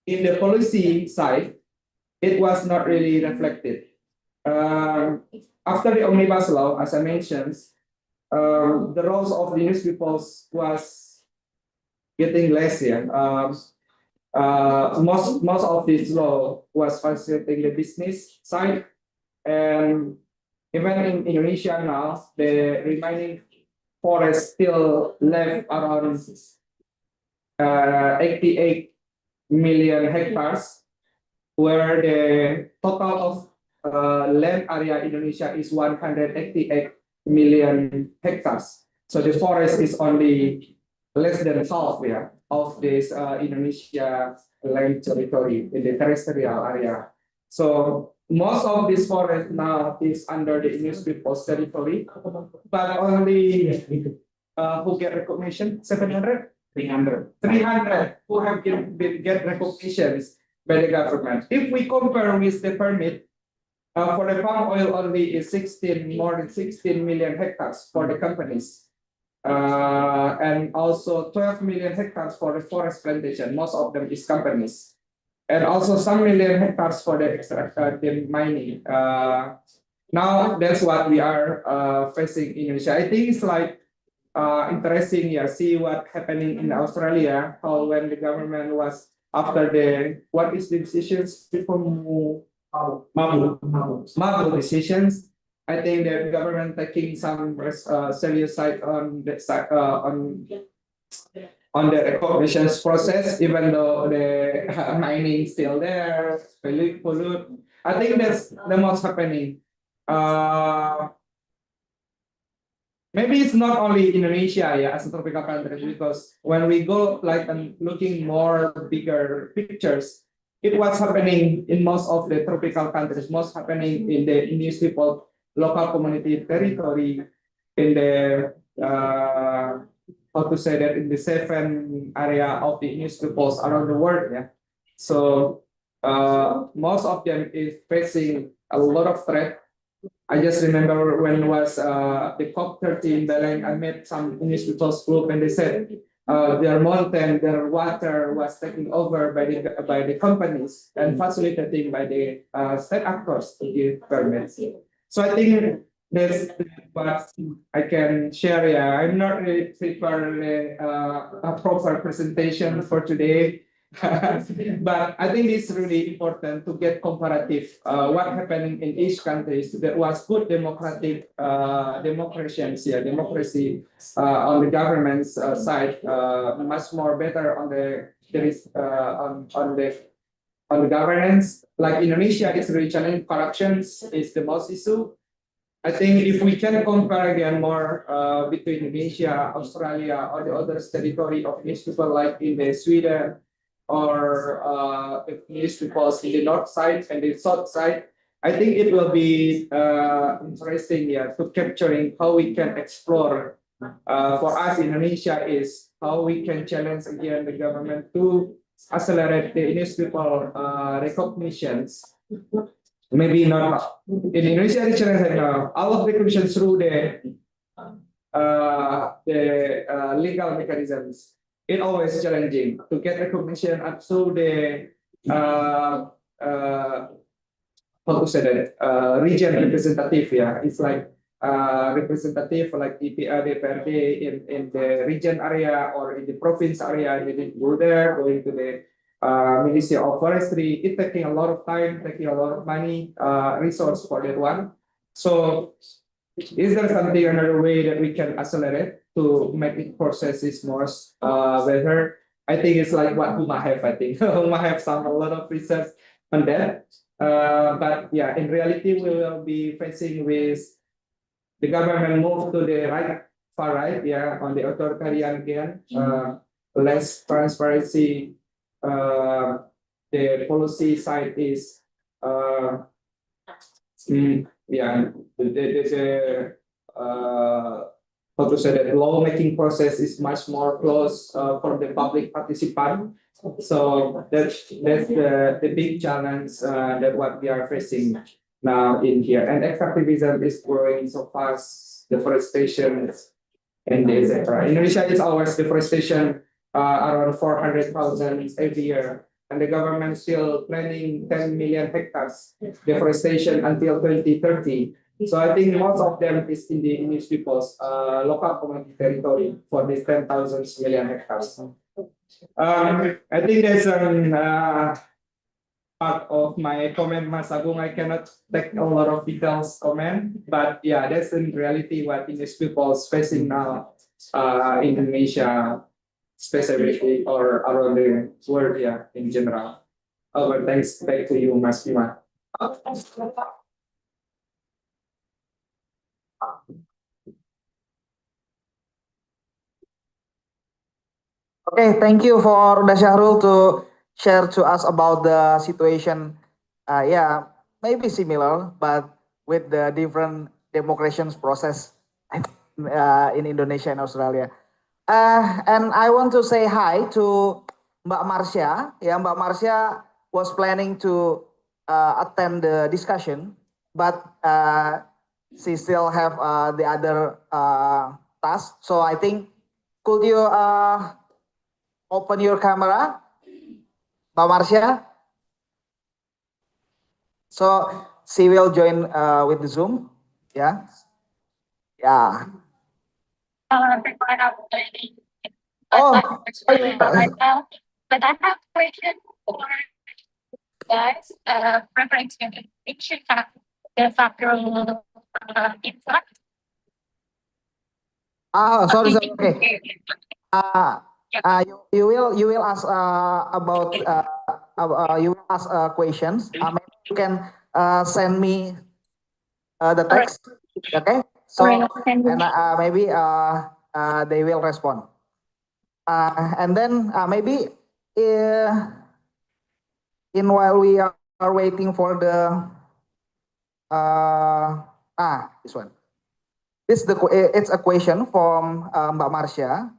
in the policy side, it was not really reflected. After the Omnibus Law, as I mentioned, the roles of the Indigenous peoples was getting less here. Most of this law was facilitating the business side, and even in Indonesia now, the remaining forest still left around 88 million hectares, where the total of land area in Indonesia is 188 million hectares. So the forest is only less than half of this Indonesia land territory in the terrestrial area. So most of this forest now is under the Indigenous people's territory, but only who get recognition 700. 300 who have get recognitions by the government. If we compare with the permit, for the palm oil only is more than 16 million hectares for the companies. And also 12 million hectares for the forest plantation, most of them is companies. And also some million hectares for the mining. Now that's what we are facing in Indonesia. I think it's like interesting, see what happening in Australia, how when the government was after what is the decisions before MABU decisions. I think the government taking some serious side on that side on the recognition process, even though the mining still there, pollute. I think that's the most happening. Maybe it's not only Indonesia as a tropical country, because when we go and looking more bigger pictures, it was happening in most of the tropical countries, most happening in the Indigenous people local community territory, in the how to say that, in the 7 area of the Indigenous peoples around the world. So most of them is facing a lot of threat. I just remember when was the COP30 in Belém, I met some Indigenous people's group, and they said their mountain, their water was taken over by the companies and facilitating by the state actors to give permits. So I think that's what I can share. I'm not really prepared a proper presentation for today. But I think it's really important to get comparative what happening in each country. That was good democracy on the government's side, much more better on the governance. Like Indonesia is really challenging, corruption is the most issue. I think if we can compare again more between Indonesia, Australia, or the other territory of Indigenous people, like in the Sweden, or Indigenous peoples in the north side and the south side, I think it will be interesting to capturing how we can explore. For us in Indonesia is how we can challenge again the government to accelerate the Indigenous people recognitions. Maybe not in Indonesia, the challenge right now, all of recognition through the legal mechanisms. It always challenging to get recognition up to the how to say that region representative. It's like representative like EPA, DPRD in the region area or in the province area. You need to go there, going to the Ministry of Forestry. It's taking a lot of time, taking a lot of money, resource for that one. So is there something, another way that we can accelerate to make it processes more better? I think it's like what HuMaVoice have. I think HuMaVoice have some a lot of research on that. But in reality, we will be facing with the government moved to the right, far right, yeah, on the authoritarian again, less transparency. The policy side is, yeah, how to say that lawmaking process is much more close for the public participant. So that's the big challenge that what we are facing now in here. And extractivism is growing so fast. Deforestation and etc. Indonesia is always deforestation around 400,000 every year. And the government still planning 10 million hectares deforestation until 2030. So I think most of them is in the English people's local community territory for these 10,000 million hectares. I think there's a part of my comment, Mas Agung. I cannot take a lot of details comment, but yeah, that's in reality what English people is facing now in Indonesia, specifically or around the world, yeah, in general. But thanks back to you, Mas Bima. Okay, thank you for Uda Syahrul to share to us about the situation. Yeah, maybe similar, but with the different democracy process in Indonesia and Australia. And I want to say hi to Mbak Marsha. Yeah, Mbak Marsha was planning to attend the discussion, but she still have the other task. So I think, could you open your camera, Mbak Marsha? So she will join with the Zoom. Yeah. Yeah. Oh. Right now, but I have a question for guys, referring to the factual impact. Sorry. Okay. You will ask about you will ask questions. Maybe you can send me the text. Okay. So and maybe they will respond. And then maybe in while we are waiting for the this one. It's a question from Mbak Marsha.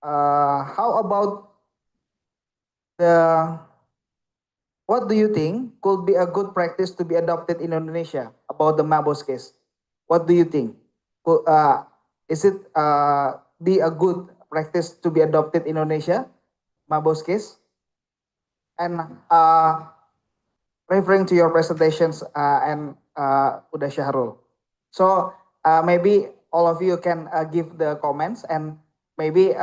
How about what do you think could be a good practice to be adopted in Indonesia about the Mabos case? What do you think? Is it be a good practice to be adopted in Indonesia, Mabos case? And referring to your presentations and Uda Syahrul. So maybe all of you can give the comments, and maybe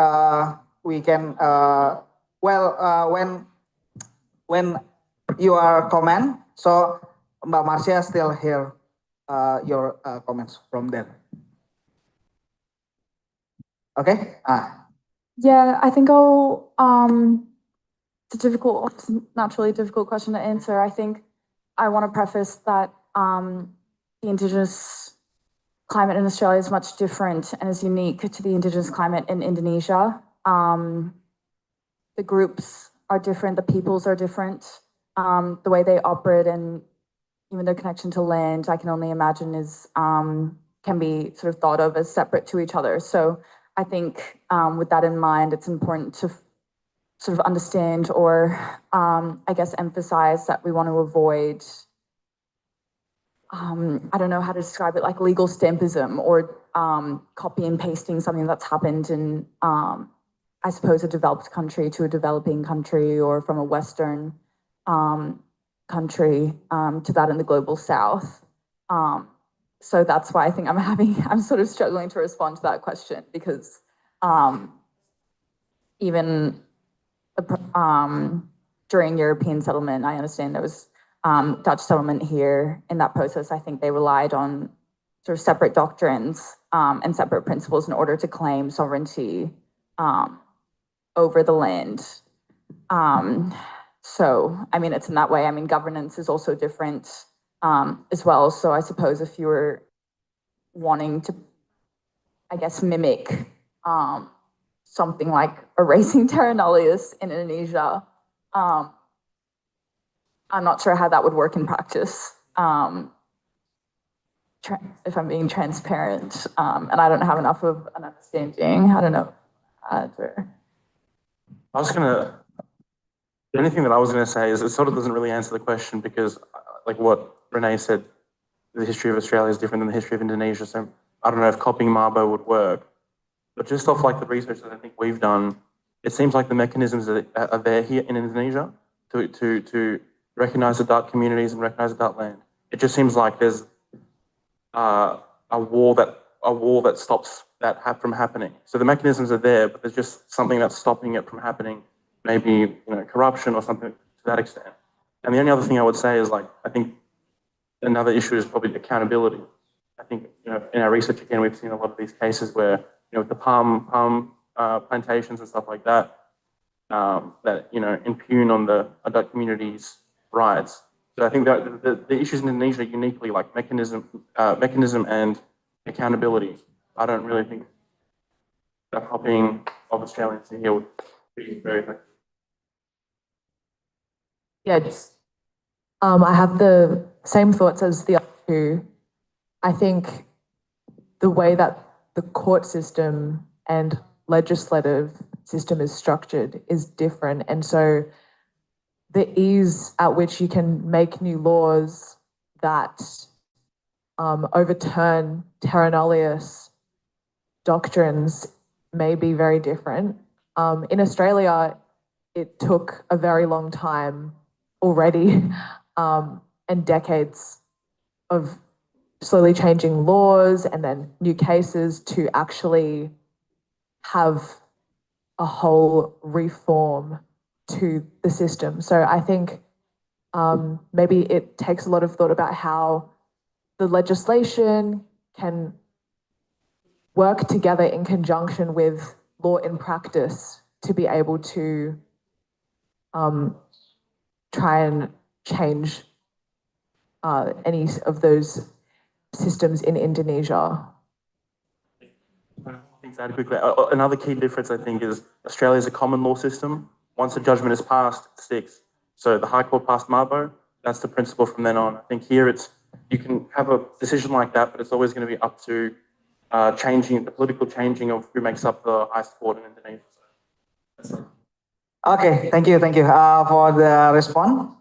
we can when you are comment, so Mbak Marsha still hear your comments from them. Okay. Yeah, I think it's naturally a difficult question to answer. I think I want to preface that the Indigenous climate in Australia is much different and is unique to the Indigenous climate in Indonesia. The groups are different, the peoples are different, the way they operate and even their connection to land, I can only imagine is, can be sort of thought of as separate to each other. So I think with that in mind, it's important to sort of understand or I guess emphasize that we want to avoid, I don't know how to describe it, like legal stampism or copy and pasting something that's happened in, I suppose, a developed country to a developing country, or from a Western country to that in the global South. So that's why I think I'm sort of struggling to respond to that question, because even during European settlement, I understand there was Dutch settlement here. In that process, I think they relied on sort of separate doctrines and separate principles in order to claim sovereignty over the land. So, I mean, it's in that way. I mean, governance is also different as well. So I suppose if you were wanting to, I guess, mimic something like erasing terra nullius in Indonesia. I'm not sure how that would work in practice. If I'm being transparent, and I don't have enough of an understanding, I don't know. The only thing that I was going to say is it sort of doesn't really answer the question because, like what Renee said, the history of Australia is different than the history of Indonesia. So I don't know if copying Mabo would work. But just off like the research that I think we've done, it seems like the mechanisms that are there here in Indonesia to recognize the Dart communities and recognize the Dart land. It just seems like there's a wall that stops that from happening. So the mechanisms are there, but there's just something that's stopping it from happening. Maybe corruption or something to that extent. And the only other thing I would say is like I think another issue is probably accountability. I think in our research again we've seen a lot of these cases where with the palm plantations and stuff like that that impugn on the Dutch community's rights. So I think that the issues in Indonesia uniquely like mechanism and accountability. I don't really think that copying of Australians in here would be very effective. Yeah, I have the same thoughts as the other two. I think the way that the court system and legislative system is structured is different. And so the ease at which you can make new laws that overturn terra nullius doctrines may be very different. In Australia, it took a very long time already and decades of slowly changing laws and then new cases to actually have a whole reform to the system. So I think maybe it takes a lot of thought about how the legislation can work together in conjunction with law in practice to be able to try and change any of those systems in Indonesia. Exactly. Quickly. Another key difference, I think, is Australia is a common law system. Once a judgment is passed, it sticks. So the High Court passed Mabo. That's the principle from then on. I think here you can have a decision like that, but it's always going to be up to the political changing of who makes up the highest court in Indonesia. Okay, thank you for the response,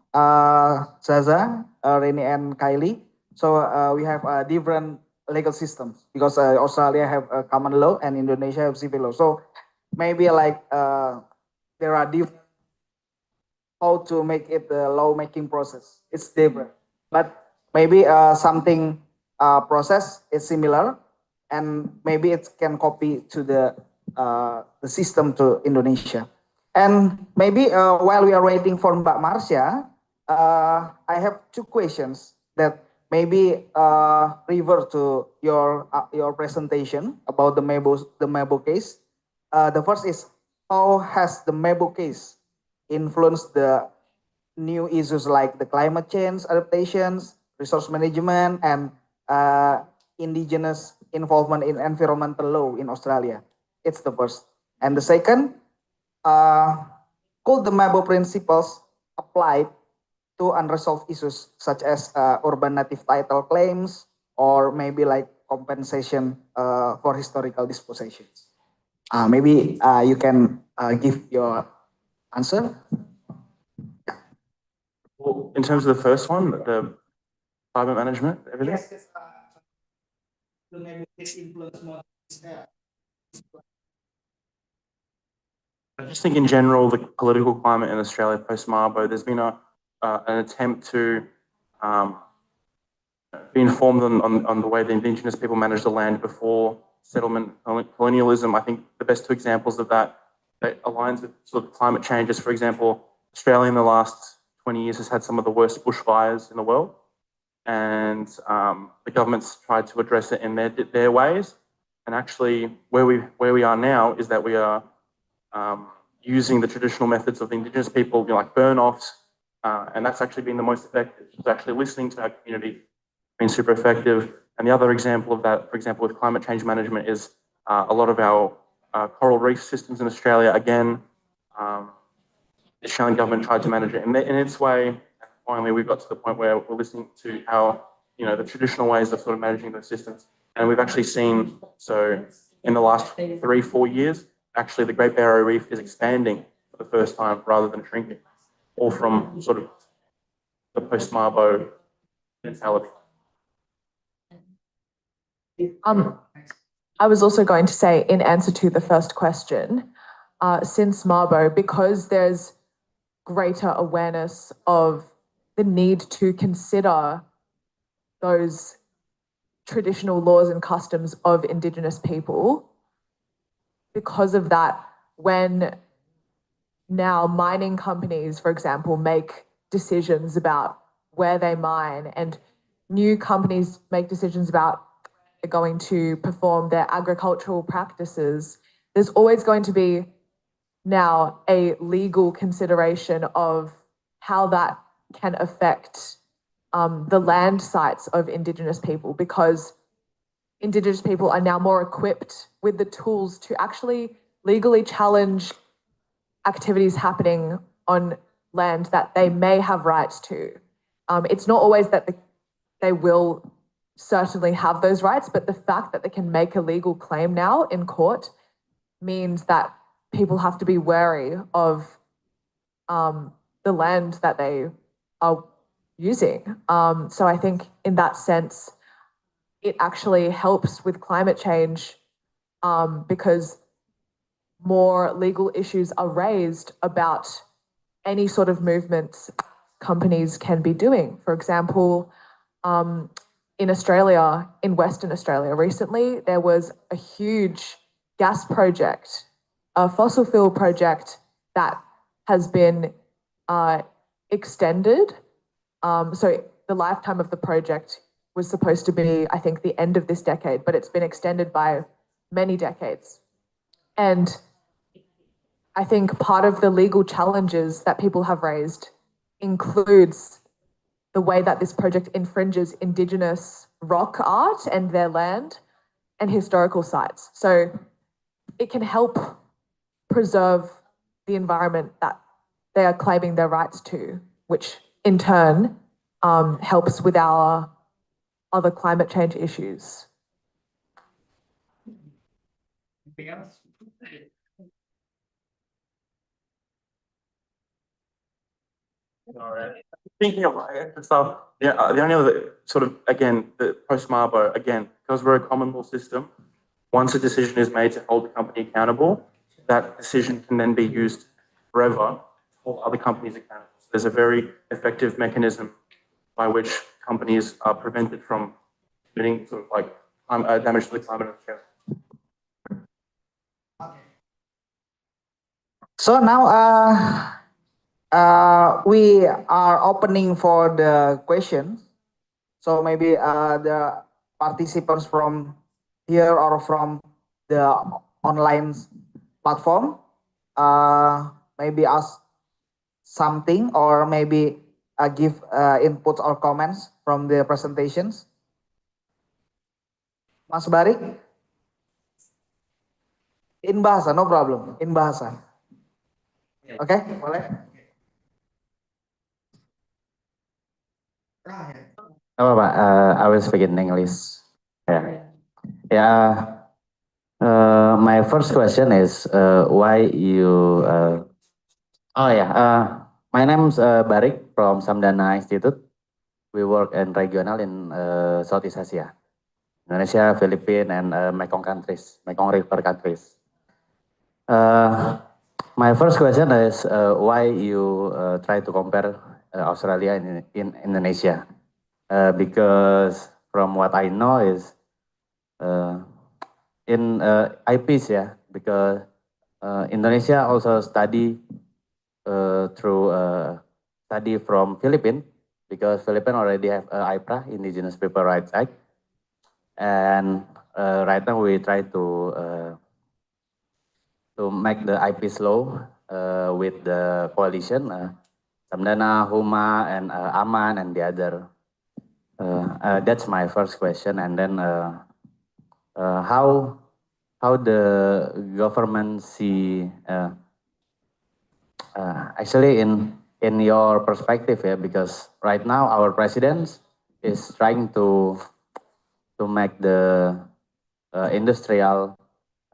Zaza, Rene, and Kylie. So we have different legal systems because Australia have a common law and Indonesia have civil law. So maybe like there are different how to make it the lawmaking process. It's different, but maybe something process is similar, and maybe it can copy to the system to Indonesia. And maybe while we are waiting for Mbak Marsha, I have two questions that maybe refer to your presentation about the Mabo case. The first is how has the Mabo case influenced the new issues like the climate change adaptations, resource management, and indigenous involvement in environmental law in Australia? It's the first. And the second, could the Mabo principles apply to unresolved issues such as urban native title claims or maybe like compensation for historical dispossessions? Maybe you can give your answer. Well, in terms of the first one, the climate management, everything? Yes, the Mabo case influence more. I just think in general, the political climate in Australia post-Mabo, there's been an attempt to be informed on the way the Indigenous people managed the land before settlement colonialism. I think the best two examples of that aligns with sort of climate changes. For example, Australia in the last 20 years has had some of the worst bushfires in the world, and the government's tried to address it in their ways. And actually, where we are now is that we are using the traditional methods of the Indigenous people, like burn-offs, and that's actually been the most effective. It's actually listening to our community, been super effective. And the other example of that, for example, with climate change management is a lot of our coral reef systems in Australia, again, the Australian government tried to manage it in its way. And finally, we got to the point where we're listening to how, the traditional ways of sort of managing those systems. And we've actually seen, so in the last 3-4 years, actually the Great Barrier Reef is expanding for the first time rather than shrinking, all from sort of the post-Marbo mentality. I was also going to say, in answer to the first question, since Marbo, because there's greater awareness of the need to consider those traditional laws and customs of Indigenous people, because of that, when now mining companies, for example, make decisions about where they mine, and new companies make decisions about they're going to perform their agricultural practices, there's always going to be now a legal consideration of how that can affect the land sites of Indigenous people, because Indigenous people are now more equipped with the tools to actually legally challenge activities happening on land that they may have rights to. It's not always that they will certainly have those rights, but the fact that they can make a legal claim now in court means that people have to be wary of the land that they are using. So I think in that sense, it actually helps with climate change because more legal issues are raised about any sort of movements companies can be doing. For example, in Australia, in Western Australia recently, there was a huge gas project, a fossil fuel project that has been extended. So the lifetime of the project was supposed to be, I think, the end of this decade, but it's been extended by many decades. And I think part of the legal challenges that people have raised includes the way that this project infringes Indigenous rock art and their land and historical sites. So it can help preserve the environment that they are claiming their rights to, which in turn helps with our other climate change issues. Anything else? All right. Thinking of stuff, the only other sort of, again, the post-Marbo, again, because we're a common law system, once a decision is made to hold the company accountable, that decision can then be used forever to hold other companies accountable. So there's a very effective mechanism by which companies are prevented from committing sort of like damage to the climate. So now we are opening for the questions. So maybe the participants from here or from the online platform maybe ask something or maybe give inputs or comments from the presentations. Mas Bari? In bahasa, no problem. In bahasa. Oke, boleh? Oh, Pak, I will speak in English. Yeah. My first question is why you. My name is Barik from Samdana Institute. We work in regional in Southeast Asia, Indonesia, Philippines, and Mekong countries, Mekong River countries. My first question is why you try to compare Australia in Indonesia? Because from what I know is in IPs, because Indonesia also study through study from Philippines, because Philippines already have IPRA, Indigenous People Rights Act, and right now we try to make the IPs law with the coalition, Samdana, Huma, and Aman, and the other. That's my first question, and then how the government see actually in your perspective, yeah, because right now our president is trying to make the industrial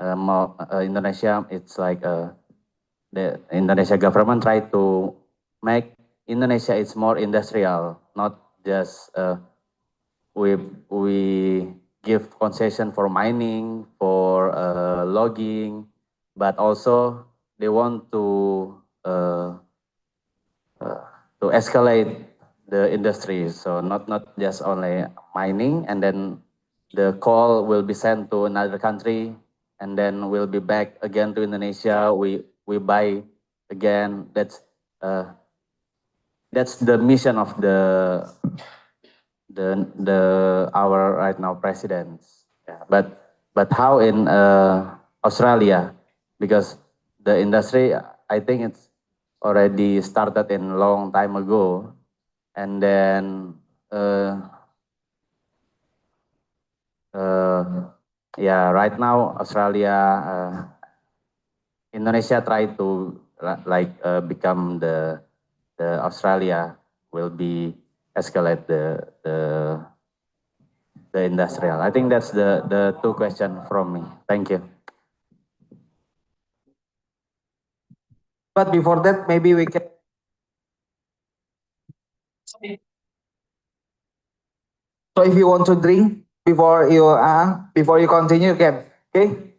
Indonesia. It's like the Indonesia government try to make Indonesia it's more industrial, not just we give concession for mining, for logging, but also they want to escalate the industry. So not just only mining, and then the coal will be sent to another country, and then we'll be back again to Indonesia. We buy again. That's the mission of the our right now presidents. Yeah. But how in Australia? Because the industry, I think it's already started in a long time ago, and then yeah, right now Australia, Indonesia try to become the Australia will be escalate the industrial. I think that's the two questions from me. Thank you. But before that, maybe we can. So if you want to drink before you continue, you can. Okay.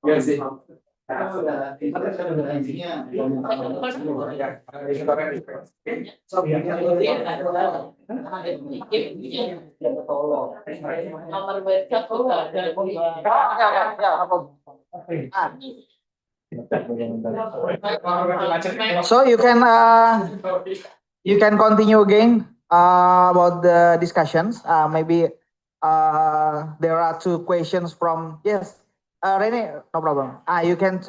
Iya sih. So you can continue again about the discussions. Maybe there are two questions from yes. Rene, no problem. You can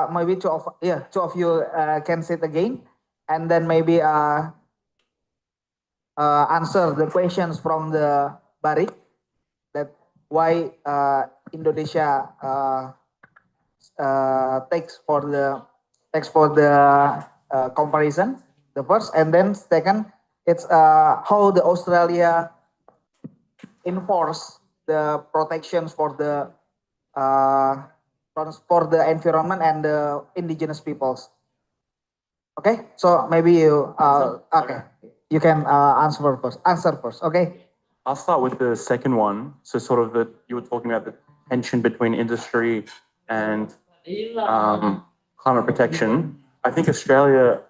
maybe two of you can sit again, and then maybe answer the questions from the Barik that why Indonesia takes for the comparison, the first, and then second, it's how the Australia enforce the protections for the environment and the indigenous peoples. Okay, so maybe you okay, you can answer first. Okay. I'll start with the second one. So sort of you were talking about the tension between industry and climate protection. I think Australia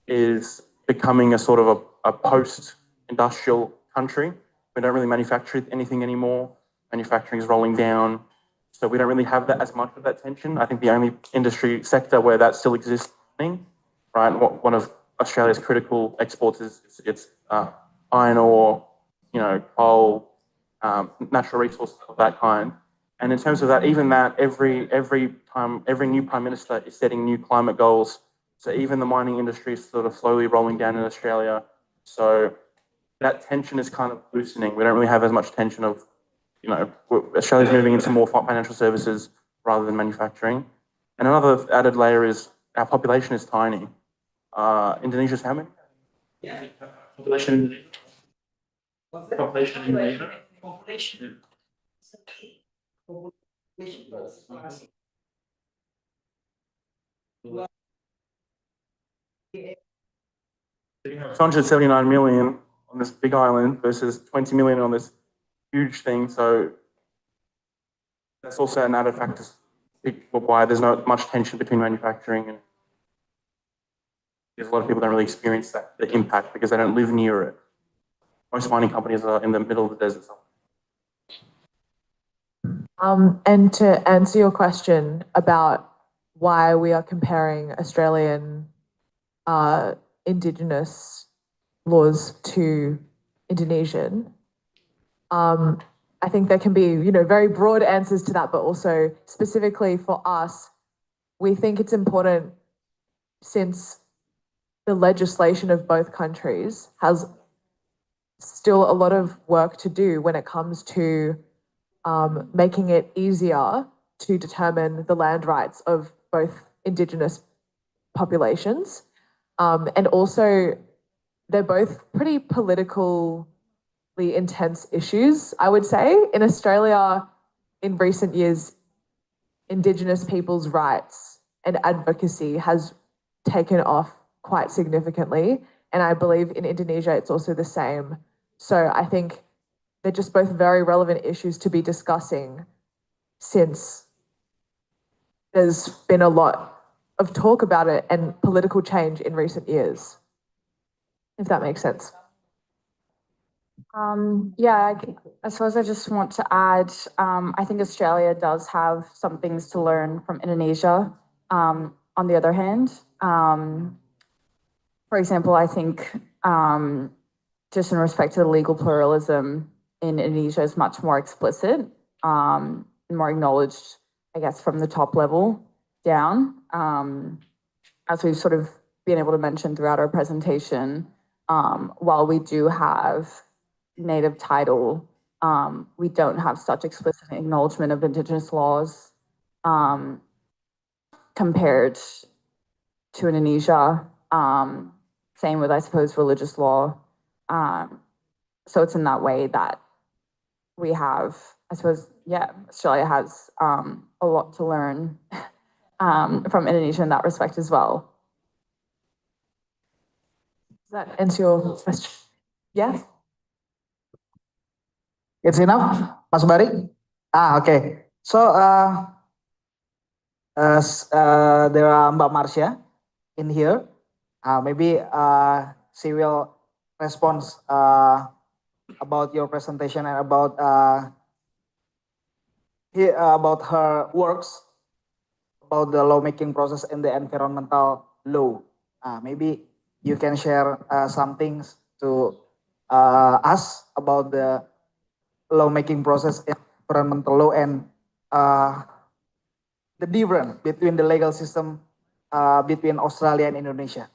is becoming a sort of a post-industrial country. We don't really manufacture anything anymore. Manufacturing is rolling down. So we don't really have that as much of that tension. I think the only industry sector where that still exists, right? One of Australia's critical exports is its iron ore, coal, natural resources of that kind. And in terms of that, even that, every new prime minister is setting new climate goals. So even the mining industry is sort of slowly rolling down in Australia. So that tension is kind of loosening. We don't really have as much tension of, Australia's moving into more financial services rather than manufacturing. And another added layer is our population is tiny. Indonesia's how many? Yeah. Population in Indonesia. What's the population in Indonesia? Population. 279 million on this big island versus 20 million on this huge thing. So that's also an added factor why there's not much tension between manufacturing and because a lot of people don't really experience the impact because they don't live near it. Most mining companies are in the middle of the desert. And to answer your question about why we are comparing Australian Indigenous laws to Indonesian, I think there can be, very broad answers to that, but also specifically for us, we think it's important since the legislation of both countries has still a lot of work to do when it comes to making it easier to determine the land rights of both Indigenous populations. And also, they're both pretty politically intense issues, I would say. In Australia, in recent years, Indigenous people's rights and advocacy has taken off quite significantly. And I believe in Indonesia, it's also the same. So I think they're just both very relevant issues to be discussing since there's been a lot of talk about it and political change in recent years, if that makes sense. Yeah, I suppose I just want to add, I think Australia does have some things to learn from Indonesia. On the other hand, for example, I think just in respect to the legal pluralism in Indonesia is much more explicit, more acknowledged, I guess, from the top level down. As we've sort of been able to mention throughout our presentation, while we do have native title, we don't have such explicit acknowledgement of Indigenous laws compared to Indonesia. Same with, I suppose, religious law. So it's in that way that we have, I suppose, yeah, Australia has a lot to learn from Indonesia in that respect as well. Does that answer your question? Yes? It's enough, Mas Bari? Okay. So, there are Mbak Marsha in here. Maybe she will respond about your presentation and about her works about the lawmaking process and the environmental law. Maybe you can share some things to us about the lawmaking process in environmental law and the difference between the legal system between Australia and Indonesia.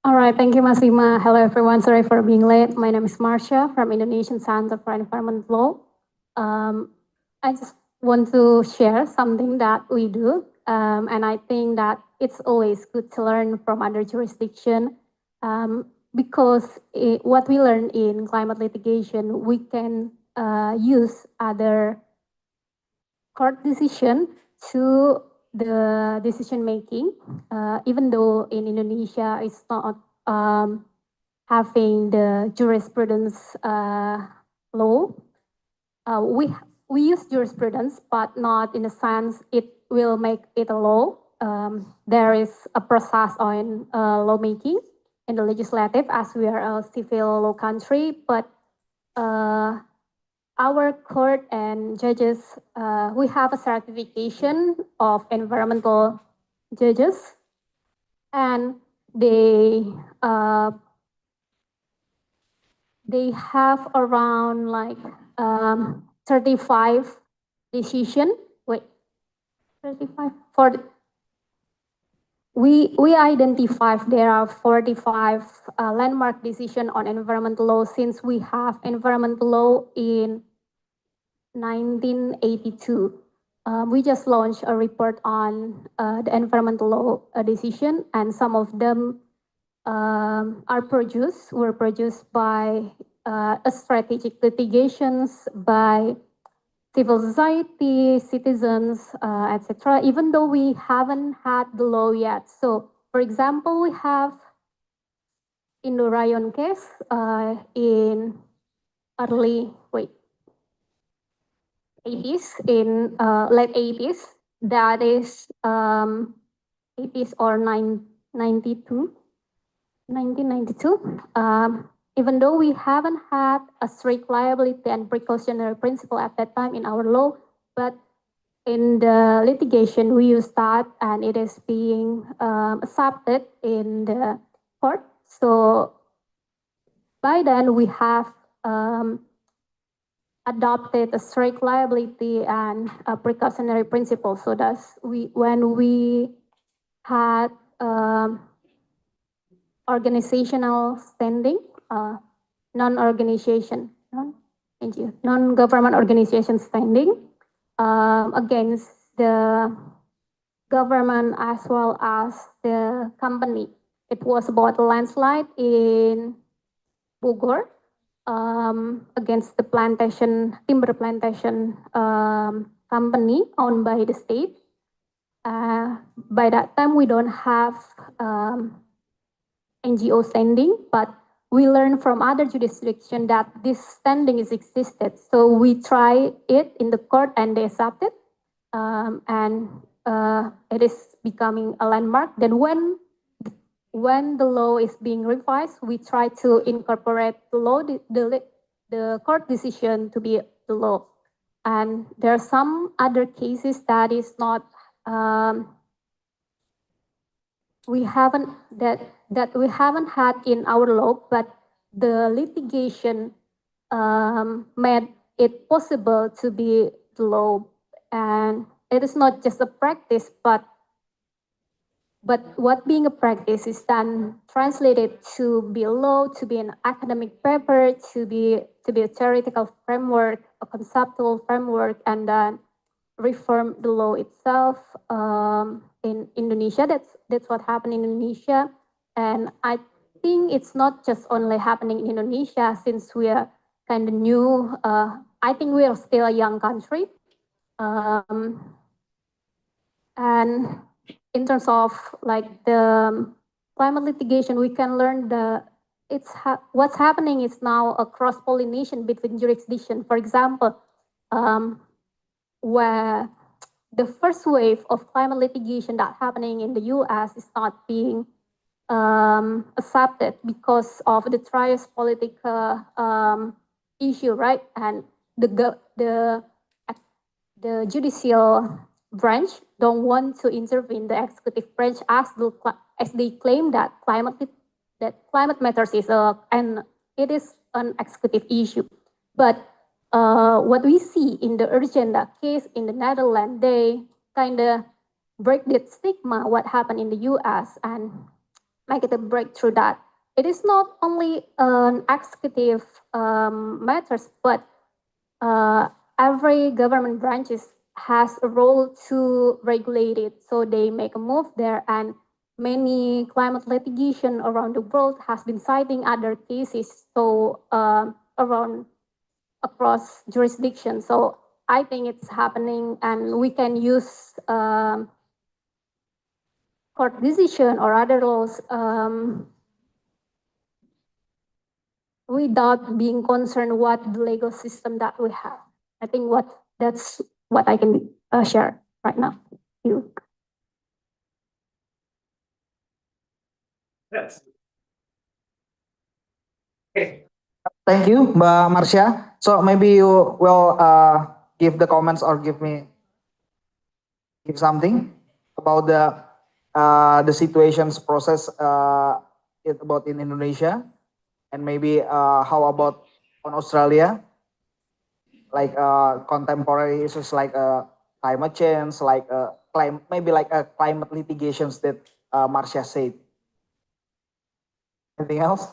All right, thank you, Mas Bima. Hello, everyone. Sorry for being late. My name is Marsha from Indonesian Center for Environment Law. I just want to share something that we do, and I think that it's always good to learn from other jurisdiction, because what we learn in climate litigation, we can use other court decision to the decision making, even though in Indonesia it's not having the jurisprudence law. We use jurisprudence, but not in the sense it will make it a law. There is a process on lawmaking in the legislative, as we are a civil law country, but our court and judges, we have a certification of environmental judges, and they have around like 35 decision. Wait, 35 for. We identified there are 45 landmark decision on environmental law since we have environmental law in 1982. We just launched a report on the environmental law decision, and some of them were produced by strategic litigations, by civil society, citizens, etc., even though we haven't had the law yet. So, for example, we have Indo-Rayon case in early, 80s, in late 80s, that is 80s or 1992. Even though we haven't had a strict liability and precautionary principle at that time in our law, but in the litigation we use that, and it is being accepted in the court. So by then we have adopted a strict liability and a precautionary principle. So that's when we had organizational standing, non-government organization standing against the government as well as the company. It was about a landslide in Bogor against the timber plantation company owned by the state. By that time, we don't have NGO standing, but we learned from other jurisdiction that this standing is existed. So we try it in the court and they accept it. And it is becoming a landmark. Then when the law is being revised, we try to incorporate the law, the court decision to be the law. And there are some other cases that is not, we haven't had in our law, but the litigation made it possible to be the law. And it is not just a practice, but what being a practice is then translated to be a law, to be an academic paper, to be a theoretical framework, a conceptual framework, and then reform the law itself in Indonesia. That's what happened in Indonesia, and think it's not just only happening in Indonesia since we are kind of new. I think we are still a young country. And in terms of like the climate litigation, we can learn what's happening is now a cross pollination between jurisdiction. For example, where the first wave of climate litigation that happening in the U.S. is not being accepted because of the trias political issue, right? And the judicial branch don't want to intervene the executive branch as they claim that climate matters and it is an executive issue. But what we see in the Urgenda case in the Netherlands, they kind of break that stigma what happened in the U.S. and make it a breakthrough that it is not only an executive matters, but every government branches has a role to regulate it. So they make a move there, and many climate litigation around the world has been citing other cases. So around across jurisdictions. So I think it's happening, and we can use court decision or other laws without being concerned what the legal system that we have. I think that's what I can share right now. Thank you. Yes. Thank you, Mbak Marsha. So maybe you will give the comments or give something about the situations process about in Indonesia, and maybe how about on Australia, like contemporary issues like climate change, like maybe like climate litigations that Marsha said. Anything else?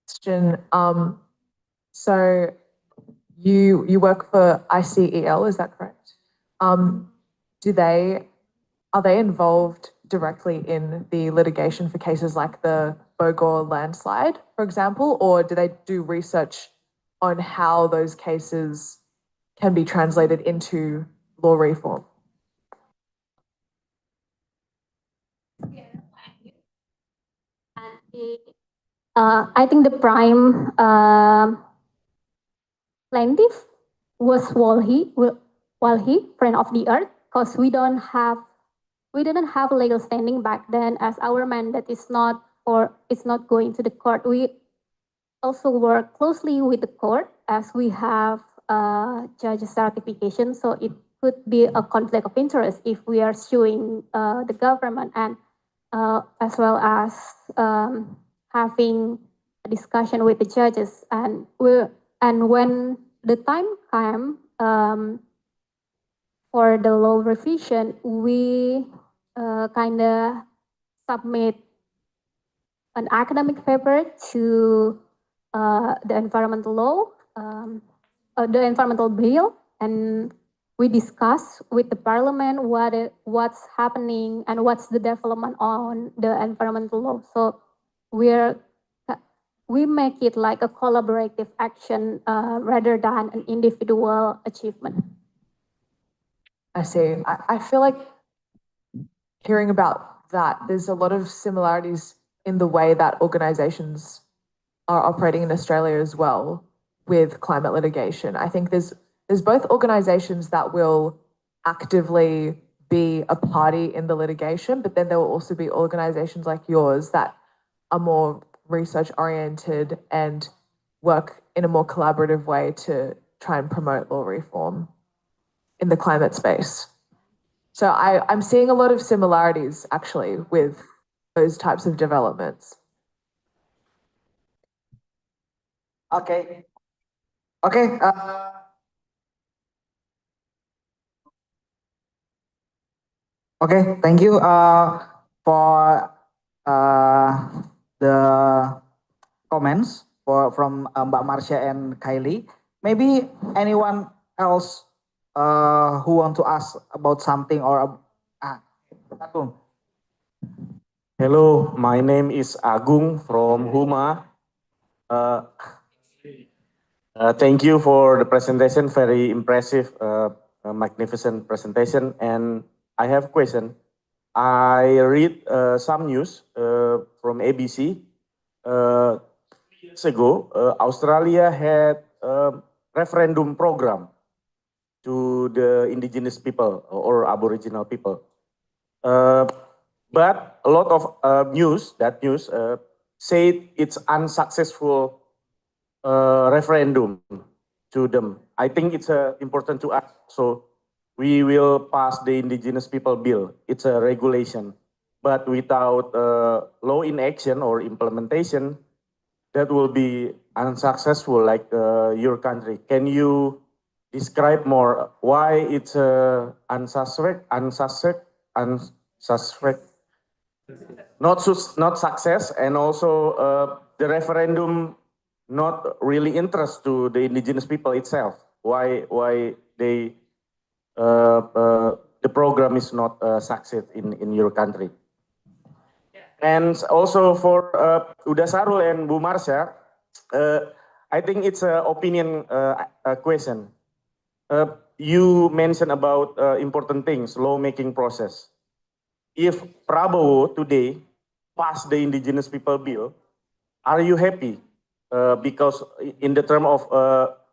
Question. So you work for ICEL, is that correct? Are they involved directly in the litigation for cases like the Bogor landslide, for example, or do they do research on how those cases can be translated into law reform? I think the prime plaintiff was Walhi, friend of the earth, because we didn't have a legal standing back then, as our mandate is not going to the court. We also work closely with the court as we have judge certification, so it could be a conflict of interest if we are suing the government, and as well as having a discussion with the judges. And when the time came for the law revision, we kind of submit an academic paper to the environmental law, the environmental bill, and we discuss with the parliament what's happening and what's the development on the environmental law. So we make it like a collaborative action rather than an individual achievement. I see. I feel like hearing about that, there's a lot of similarities in the way that organizations are operating in Australia as well with climate litigation. I think there's both organizations that will actively be a party in the litigation, but then there will also be organizations like yours that are more research oriented and work in a more collaborative way to try and promote law reform in the climate space. So I'm seeing a lot of similarities actually with those types of developments. Okay. Okay, thank you for the comments. from Mbak Marsha and Kylie. Maybe anyone else who want to ask about something or Agung. Hello, my name is Agung from Huma. Thank you for the presentation. Very impressive, magnificent presentation. And I have a question. I read some news from ABC. 3 years ago, Australia had a referendum program to the indigenous people or Aboriginal people. But a lot of news said it's unsuccessful referendum to them. I think it's important to ask. So we will pass the indigenous people bill. It's a regulation, but without law in action or implementation, that will be unsuccessful like your country. Can you describe more why it's not success, and also the referendum not really interest to the indigenous people itself? Why they the program is not success in your country? And also for Uda Sarul and Bu Marsha, I think it's an opinion question. You mentioned about important things, lawmaking process. If Prabowo today passed the indigenous people bill, are you happy? Because in the term of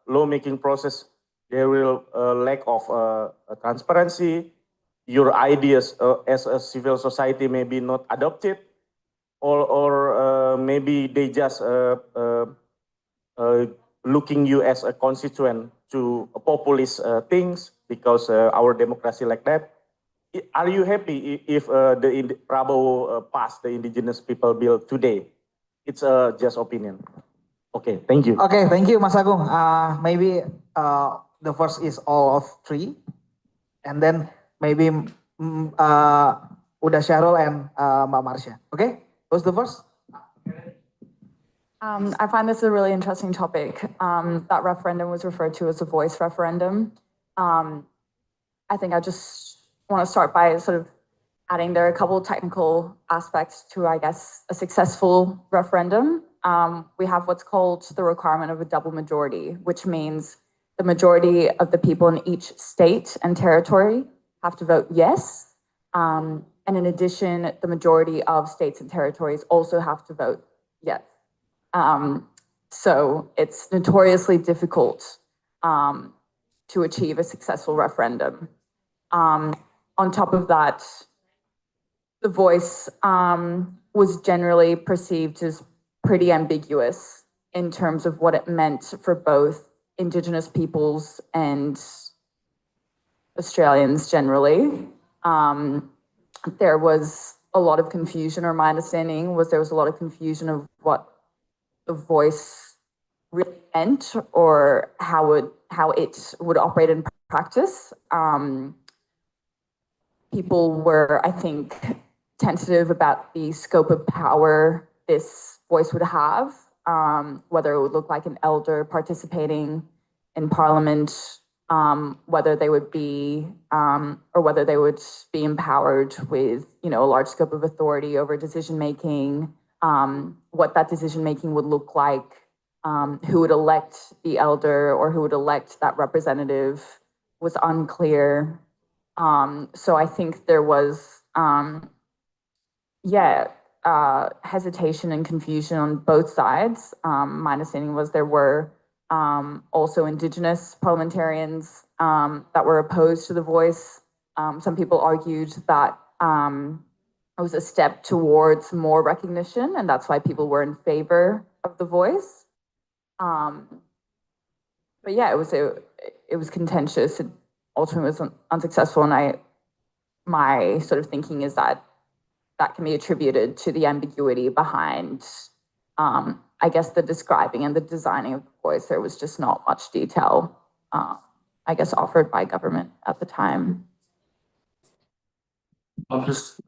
lawmaking process, there will lack of transparency. Your ideas as a civil society may be not adopted, or maybe they just looking you as a constituent to populist things because our democracy like that. Are you happy if the Prabowo passed the indigenous people bill today? It's just opinion. Okay, thank you. Okay, thank you, Mas Agung. Maybe the first is all of three, and then maybe Uda Syahrul and Mbak Marsha. Okay, who's the first? I find this a really interesting topic. That referendum was referred to as a voice referendum. I think I just want to start by sort of adding there are a couple of technical aspects to, I guess, a successful referendum. We have what's called the requirement of a double majority, which means the majority of the people in each state and territory have to vote yes. And in addition, the majority of states and territories also have to vote yes. So it's notoriously difficult to achieve a successful referendum. On top of that, the voice was generally perceived as pretty ambiguous in terms of what it meant for both Indigenous peoples and Australians generally. There was a lot of confusion, or my understanding was there was a lot of confusion of what the voice really meant or how it would operate in practice. People were, I think, tentative about the scope of power this voice would have, whether it would look like an elder participating in parliament, whether they would be, or whether they would be empowered with, a large scope of authority over decision-making, what that decision-making would look like, who would elect the elder or who would elect that representative was unclear. So I think there was, hesitation and confusion on both sides. My understanding was there were also Indigenous parliamentarians that were opposed to the voice. Some people argued that it was a step towards more recognition, and that's why people were in favor of the voice. But yeah, it was contentious. It ultimately was unsuccessful, and my sort of thinking is that can be attributed to the ambiguity behind, I guess, the describing and the designing of the voice. There was just not much detail, I guess, offered by government at the time. It's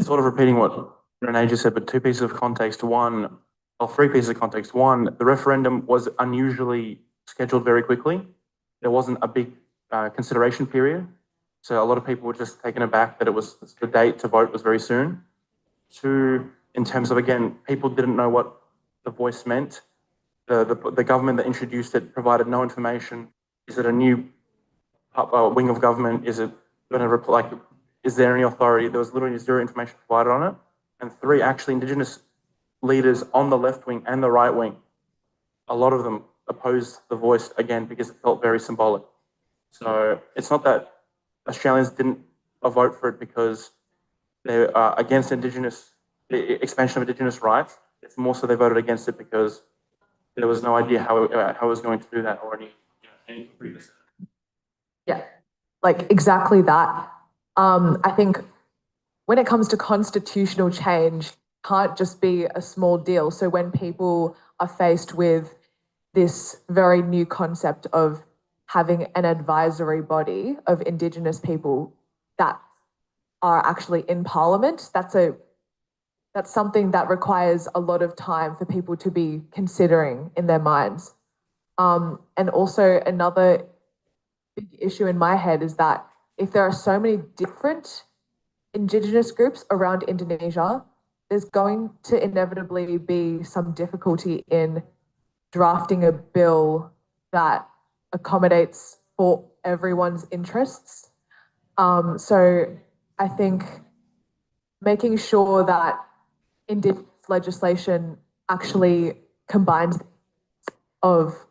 sort of repeating what Renee just said, but two pieces of context. One, three pieces of context. One, the referendum was unusually scheduled very quickly. There wasn't a big consideration period. So a lot of people were just taken aback that it was the date to vote was very soon. Two, in terms of, again, people didn't know what the voice meant. The government that introduced it provided no information. Is it a new wing of government? Is it going to like? Is there any authority? There was literally zero information provided on it. And three, actually, Indigenous leaders on the left wing and the right wing, a lot of them opposed the voice again because it felt very symbolic. So it's not that Australians didn't vote for it because they're against the expansion of Indigenous rights. It's more so they voted against it because there was no idea how it was going to do that or any previous. Yeah, like exactly that. I think when it comes to constitutional change, can't just be a small deal. So when people are faced with this very new concept of having an advisory body of Indigenous people that are actually in Parliament, that's something that requires a lot of time for people to be considering in their minds. And also another big issue in my head is that if there are so many different Indigenous groups around Indonesia, there's going to inevitably be some difficulty in drafting a bill that accommodates for everyone's interests. So I think making sure that Indigenous legislation actually combines of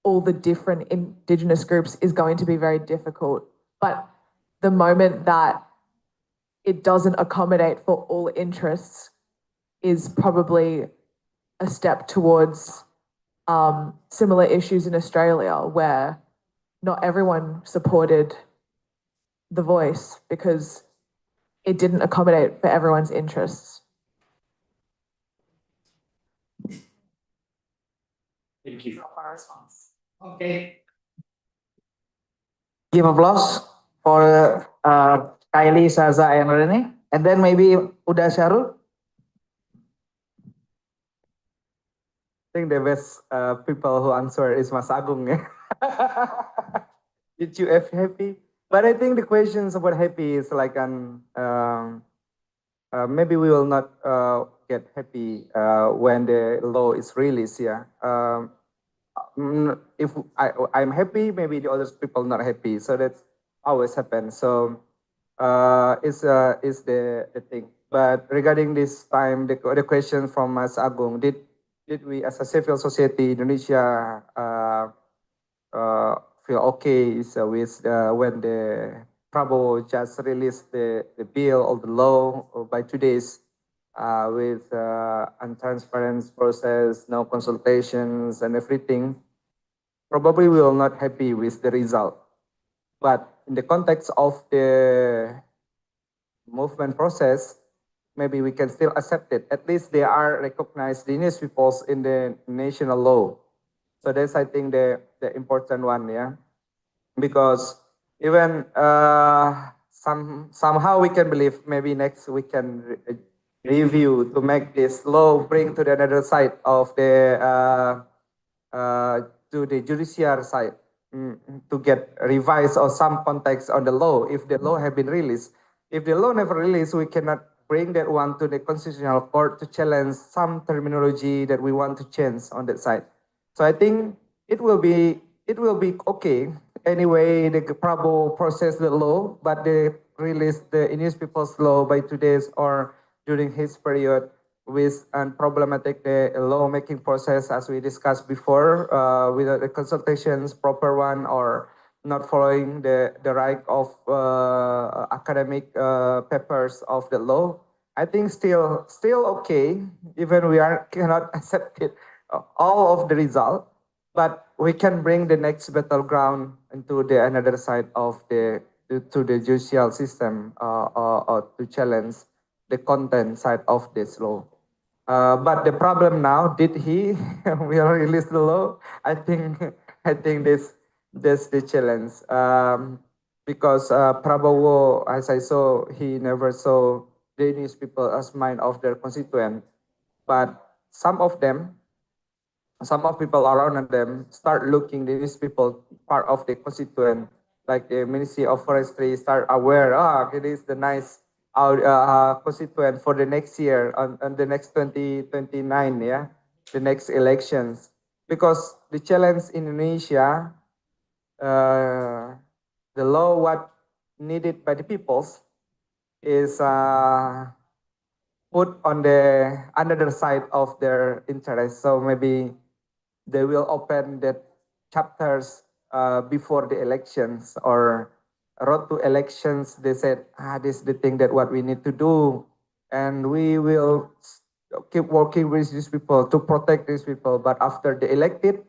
all the different Indigenous groups is going to be very difficult. But the moment that it doesn't accommodate for all interests is probably a step towards similar issues in Australia where not everyone supported the voice because it didn't accommodate for everyone's interests. Thank you for our response. Okay. Give applause for Kylie, Saza, and Rene. And then maybe Uda Syarul. I think the best people who answer is Mas Agung. Did you have happy? But I think the questions about happy is like maybe we will not get happy when the law is released. Yeah. If I'm happy, maybe the other people not happy. So that's always happens. So is the thing. But regarding this time, the question from Mas Agung, did we as a civil society Indonesia feel okay with when the Prabowo just released the bill or the law by 2 days with untransparent process, no consultations and everything? Probably we will not happy with the result. But in the context of the movement process, maybe we can still accept it. At least they are recognized, the Indigenous peoples in the national law. So that's, I think, the important one, yeah. Because even somehow we can believe maybe next we can review to make this law bring to the another side of the to the judicial side to get revised or some context on the law if the law have been released. If the law never released, we cannot bring that one to the constitutional court to challenge some terminology that we want to change on that side. So I think it will be okay. Anyway, the Prabowo process the law, but they release the Indigenous people's law by 2 days or during his period with unproblematic the lawmaking process as we discussed before, without the consultations, proper one, or not following the right of academic papers of the law. I think still okay, even we cannot accept it, all of the result, but we can bring the next battleground into the another side of the to the judicial system or to challenge the content side of this law. But the problem now, did he will release the law? I think that's the challenge. Because Prabowo, as I saw, he never saw the Indigenous people as mind of their constituent. But some of them, some of people around them start looking these people part of the constituent, like the Ministry of Forestry start aware, it is the nice constituent for the next year on the next 2029, yeah, the next elections. Because the challenge in Indonesia, the law what needed by the peoples is put on the another side of their interest. So maybe they will open that chapters before the elections or road to elections. They said, this is the thing that what we need to do, and we will keep working with these people to protect these people. But after they elected,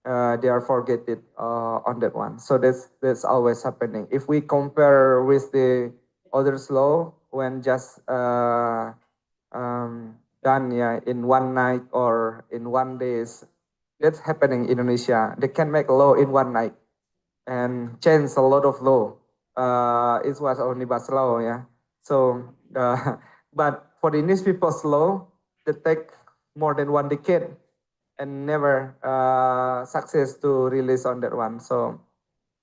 they are forgetted on that one. So that's always happening. If we compare with the others law, when just done, yeah, in one night or in one days, that's happening in Indonesia. They can make law in one night and change a lot of law. It was omnibus law, yeah. So, but for the English people's law, they take more than 1 decade and never success to release on that one. So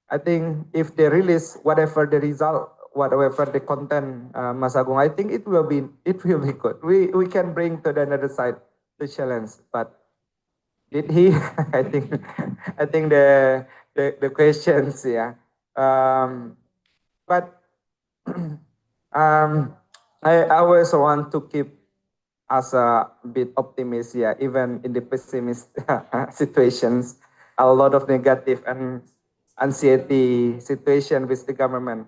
I think if they release whatever the result, whatever the content, Mas Agung, I think it will be good. We can bring to the another side the challenge, but did he? I think the questions, yeah. But I always want to keep as a bit optimist, yeah, even in the pessimist situations, a lot of negative and anxiety situation with the government.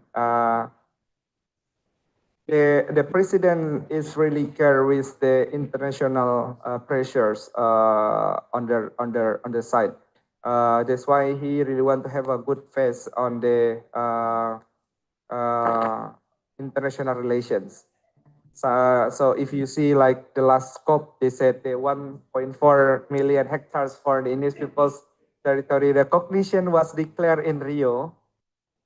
The president is really care with the international pressures on the side. That's why he really want to have a good face on the international relations. So if you see like the last COP, they said the 1.4 million hectares for the Indigenous people's territory recognition was declared in Rio,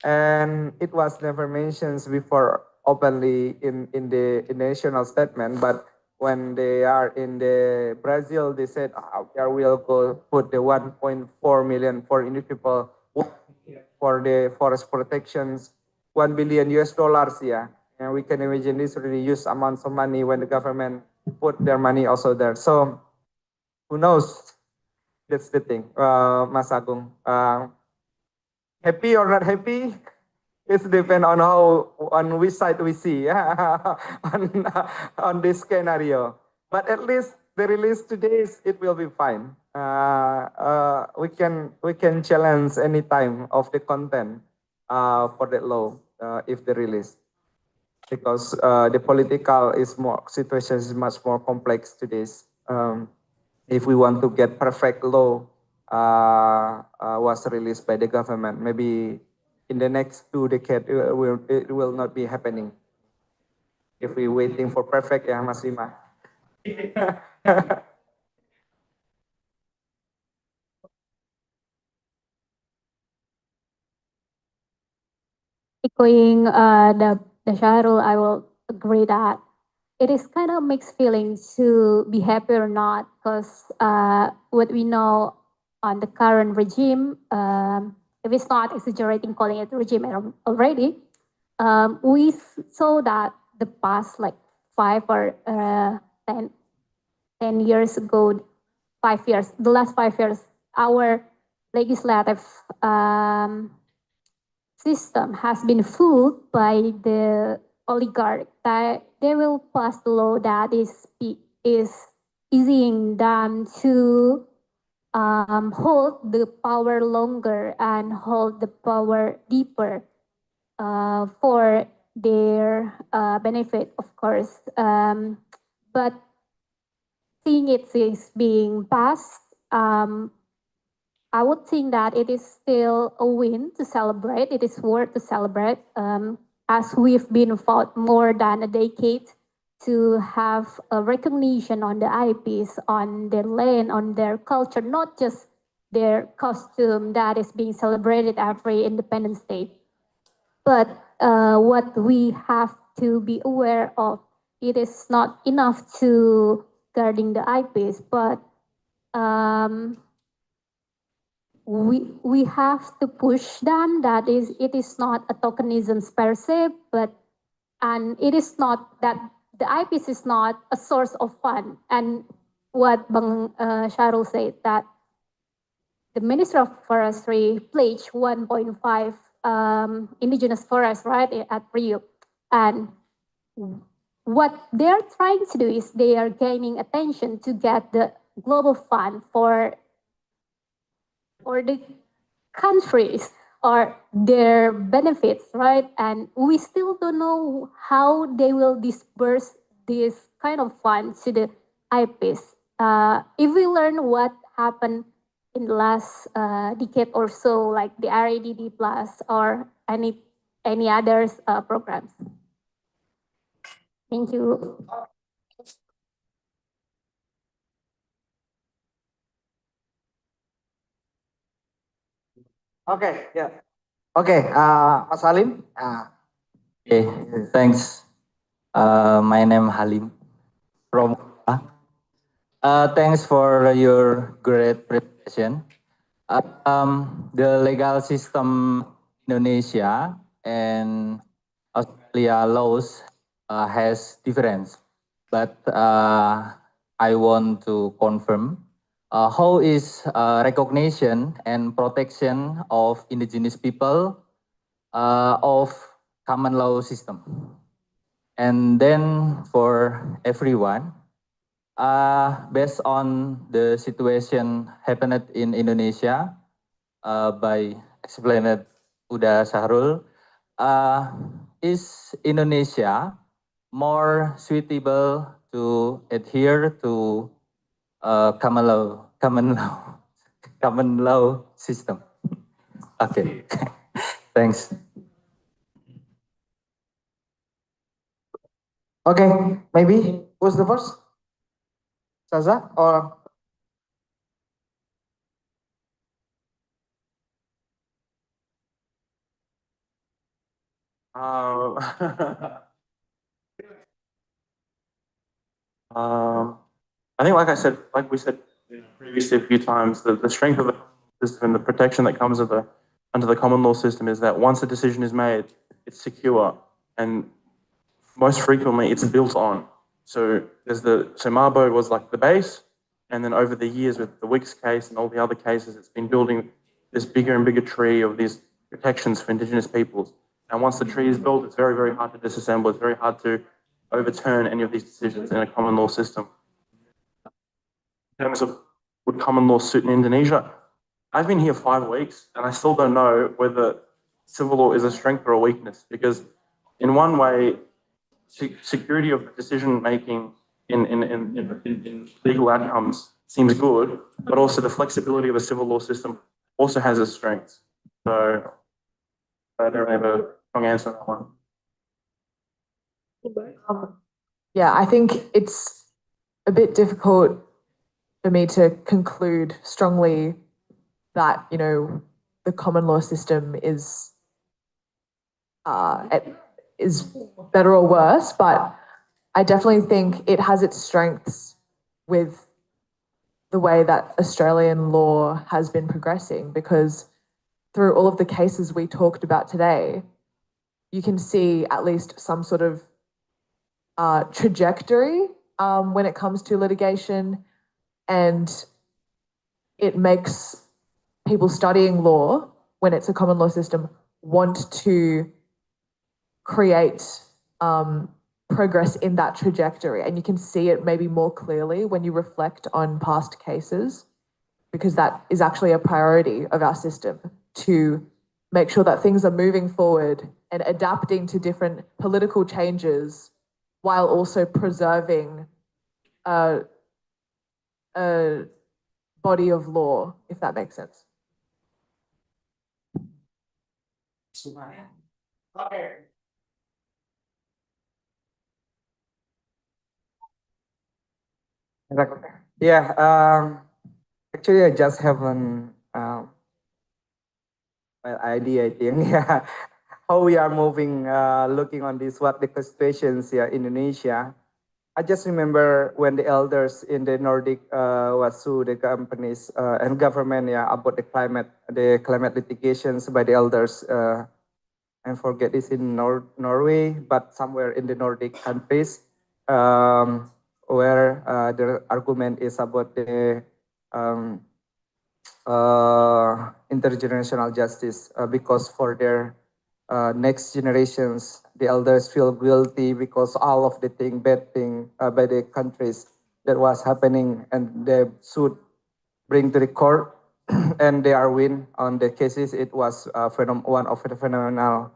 and it was never mentioned before openly in the national statement. But when they are in the Brazil, they said, we will go put the 1.4 million for Indigenous people for the forest protections, 1 billion US dollars, yeah. And we can imagine this really huge amounts of money when the government put their money also there. So who knows? That's the thing, Mas Agung. Happy or not happy? It depends on on which side we see, yeah, on this scenario. But at least the release today, it will be fine. We can challenge any time of the content for that law if they release, because the political situation is much more complex today. If we want to get perfect law was released by the government, maybe in the next 2 decades it will not be happening. If we waiting for perfect, yeah, Mas Lima. Echoing the Shahrul, I will agree that it is kind of mixed feelings to be happy or not, because what we know on the current regime, if it's not exaggerating calling it regime already, we saw that the past like 5 or 10 years ago, 5 years, the last 5 years, our legislative system has been fooled by the oligarch that they will pass the law that is easing them to hold the power longer and hold the power deeper for their benefit, of course. But seeing it is being passed, I would think that it is still a win to celebrate. It is worth to celebrate, as we've been fought more than a decade to have a recognition on the IPs, on their land, on their culture, not just their costume that is being celebrated every Independence Day. But what we have to be aware of, it is not enough to regarding the IPs, but we have to push them. That is, it is not a tokenism per se, but and it is not that the IPs is not a source of fund. And what Bang Sharul said, that the Minister of Forestry pledged 1.5 indigenous forests, right, at Rio. And what they're trying to do is they are gaining attention to get the global fund for the countries or their benefits, right? And we still don't know how they will disperse this kind of funds to the IPs. If we learn what happened in the last decade or so, like the RADD Plus or any others programs. Thank you. Okay, yeah. Okay, Mas Halim. Okay, thanks. My name Halim from. Thanks for your great presentation. The legal system Indonesia and Australia laws has difference, but I want to confirm how is recognition and protection of indigenous people of common law system. And then for everyone, based on the situation happened in Indonesia, by explained Uda Sahrul, is Indonesia more suitable to adhere to common law system? Okay, thanks. Okay, maybe who's the first? Saza or I think, like we said previously a few times, the strength of the system and the protection that comes under the common law system is that once a decision is made, it's secure, and most frequently it's built on. So Mabo was like the base, and then over the years with the Wicks case and all the other cases, it's been building this bigger and bigger tree of these protections for Indigenous peoples. And once the tree is built, it's very, very hard to disassemble. It's very hard to overturn any of these decisions in a common law system. In terms of would common law suit in Indonesia, I've been here 5 weeks and I still don't know whether civil law is a strength or a weakness, because in one way, security of decision making in legal outcomes seems good, but also the flexibility of a civil law system also has its strengths. So I don't have a strong answer on that one. Yeah, I think it's a bit difficult for me to conclude strongly that, you know, the common law system is better or worse, but I definitely think it has its strengths with the way that Australian law has been progressing, because through all of the cases we talked about today, you can see at least some sort of trajectory when it comes to litigation, and it makes people studying law, when it's a common law system, want to create progress in that trajectory. And you can see it maybe more clearly when you reflect on past cases, because that is actually a priority of our system, to make sure that things are moving forward and adapting to different political changes while also preserving a body of law, if that makes sense. Yeah, actually, I just have an idea, I think, yeah, how we are moving, looking on this, what the situations here in Indonesia. I just remember when the elders in the Nordic was sue the companies and government, yeah, about the climate litigations by the elders. I forget this in Norway, but somewhere in the Nordic countries, where the argument is about the um, intergenerational justice because for their next generations, the elders feel guilty because all of the bad thing by the countries that was happening, and they should bring to the court, and they are win on the cases. It was one of the phenomenal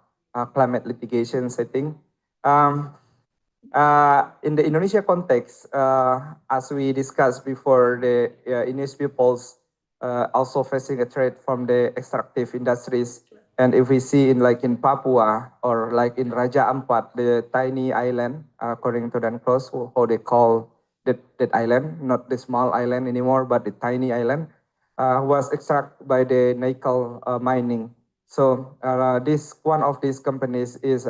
climate litigations, I think. In the Indonesia context, as we discussed before, the Indonesian peoples also facing a threat from the extractive industries. And if we see in Papua or like in Raja Ampat, the tiny island, according to Dan Cross, how they call that island, not the small island anymore, but the tiny island, was extracted by the nickel mining. So this one of these companies is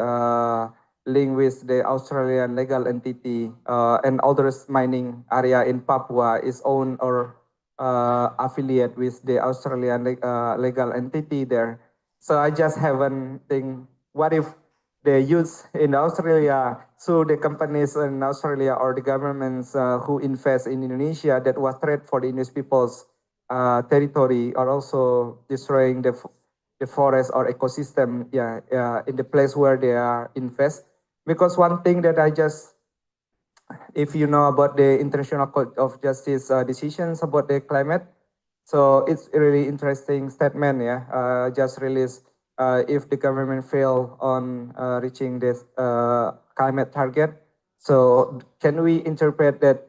linked with the Australian legal entity, and others mining area in Papua is owned or affiliate with the Australian legal entity there. So I just haven't think, what if the youth in Australia sue the companies in Australia or the governments who invest in Indonesia that was threat for the Indonesian people's territory, are also destroying the forest or ecosystem, in the place where they are invest. Because one thing that I just, if you know about the International Court of Justice decisions about the climate, so it's a really interesting statement, just released. If the government fail on reaching this climate target, so can we interpret that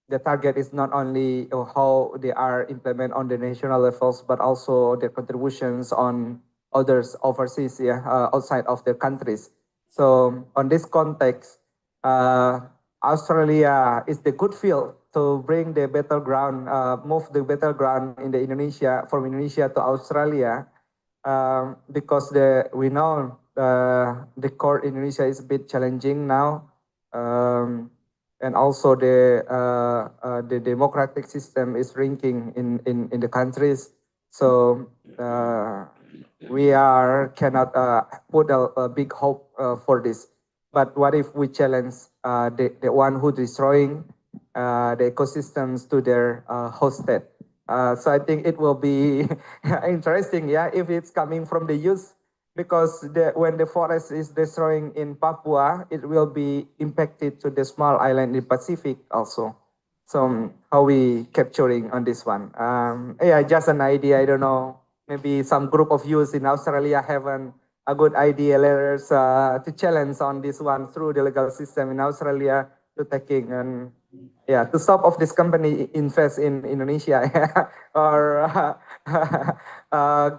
the target is not only how they are implemented on the national levels, but also their contributions on others overseas, outside of their countries. So on this context, Australia is the good field to bring the battleground, move the battleground in the Indonesia, from Indonesia to Australia, because we know the court in Indonesia is a bit challenging now. And also the democratic system is shrinking in the countries. So we cannot put a big hope for this. But what if we challenge the one who destroying the ecosystems to their hosted? So I think it will be interesting, if it's coming from the youth, because when the forest is destroying in Papua, it will be impacted to the small island in Pacific also. So how we capturing on this one? Just an idea. I don't know. Maybe some group of youth in Australia have a good idea. Let us to challenge on this one through the legal system in Australia to taking and to stop of this company invest in Indonesia, or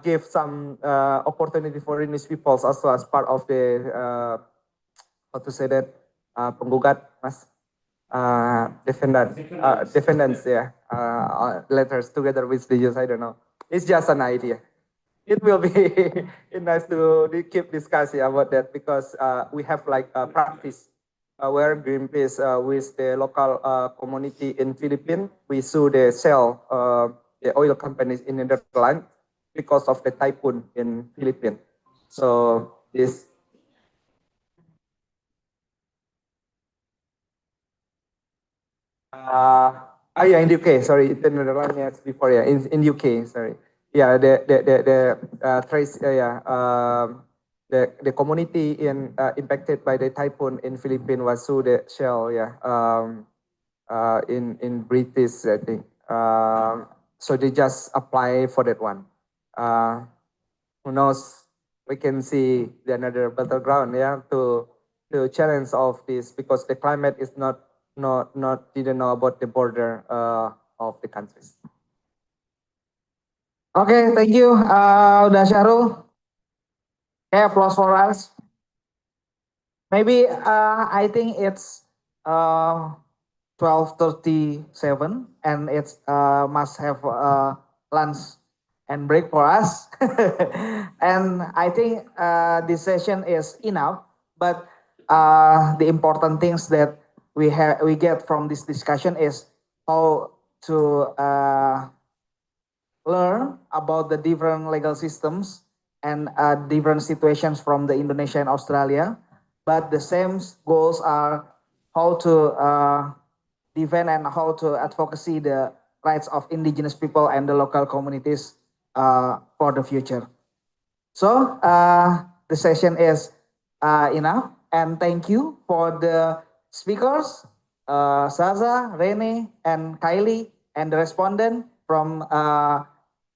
give some opportunity for Indonesian peoples also as part of the how to say that, penggugat, mas, defendants, letters together with the youth. I don't know. It's just an idea. It will be nice to keep discussing about that, because we have practice where Greenpeace with the local community in Philippines, we sue the Shell, the oil companies in the Netherlands because of the typhoon in Philippines. So this. In the UK, sorry, in the Netherlands, yes, before, in UK, sorry. The community impacted by the typhoon in Philippines was sued the Shell, in British, I think. So they just apply for that one. Who knows? We can see the another battleground, to challenge of this, because the climate is didn't know about the border of the countries. Okay, thank you, udah Syarul. Okay, applause for us. Maybe I think it's 12:37 and it's must have lunch and break for us. And I think this session is enough, but the important things that we get from this discussion is how to learn about the different legal systems and different situations from the Indonesia and Australia, but the same goals are how to defend and how to advocacy the rights of indigenous people and the local communities for the future. So the session is enough, and thank you for the speakers, Saza, Rene, and Kylie, and the respondent from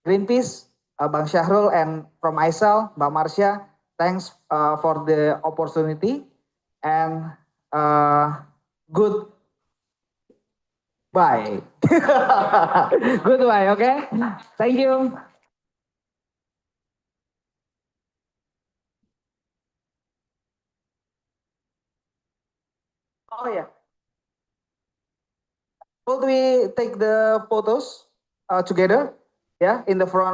Greenpeace, Bang Syahrul, and from ISAL, Mbak Marsha. Thanks for the opportunity, and good bye. Goodbye, okay? Thank you. Oh yeah. Could we take the photos together? Yeah, in the front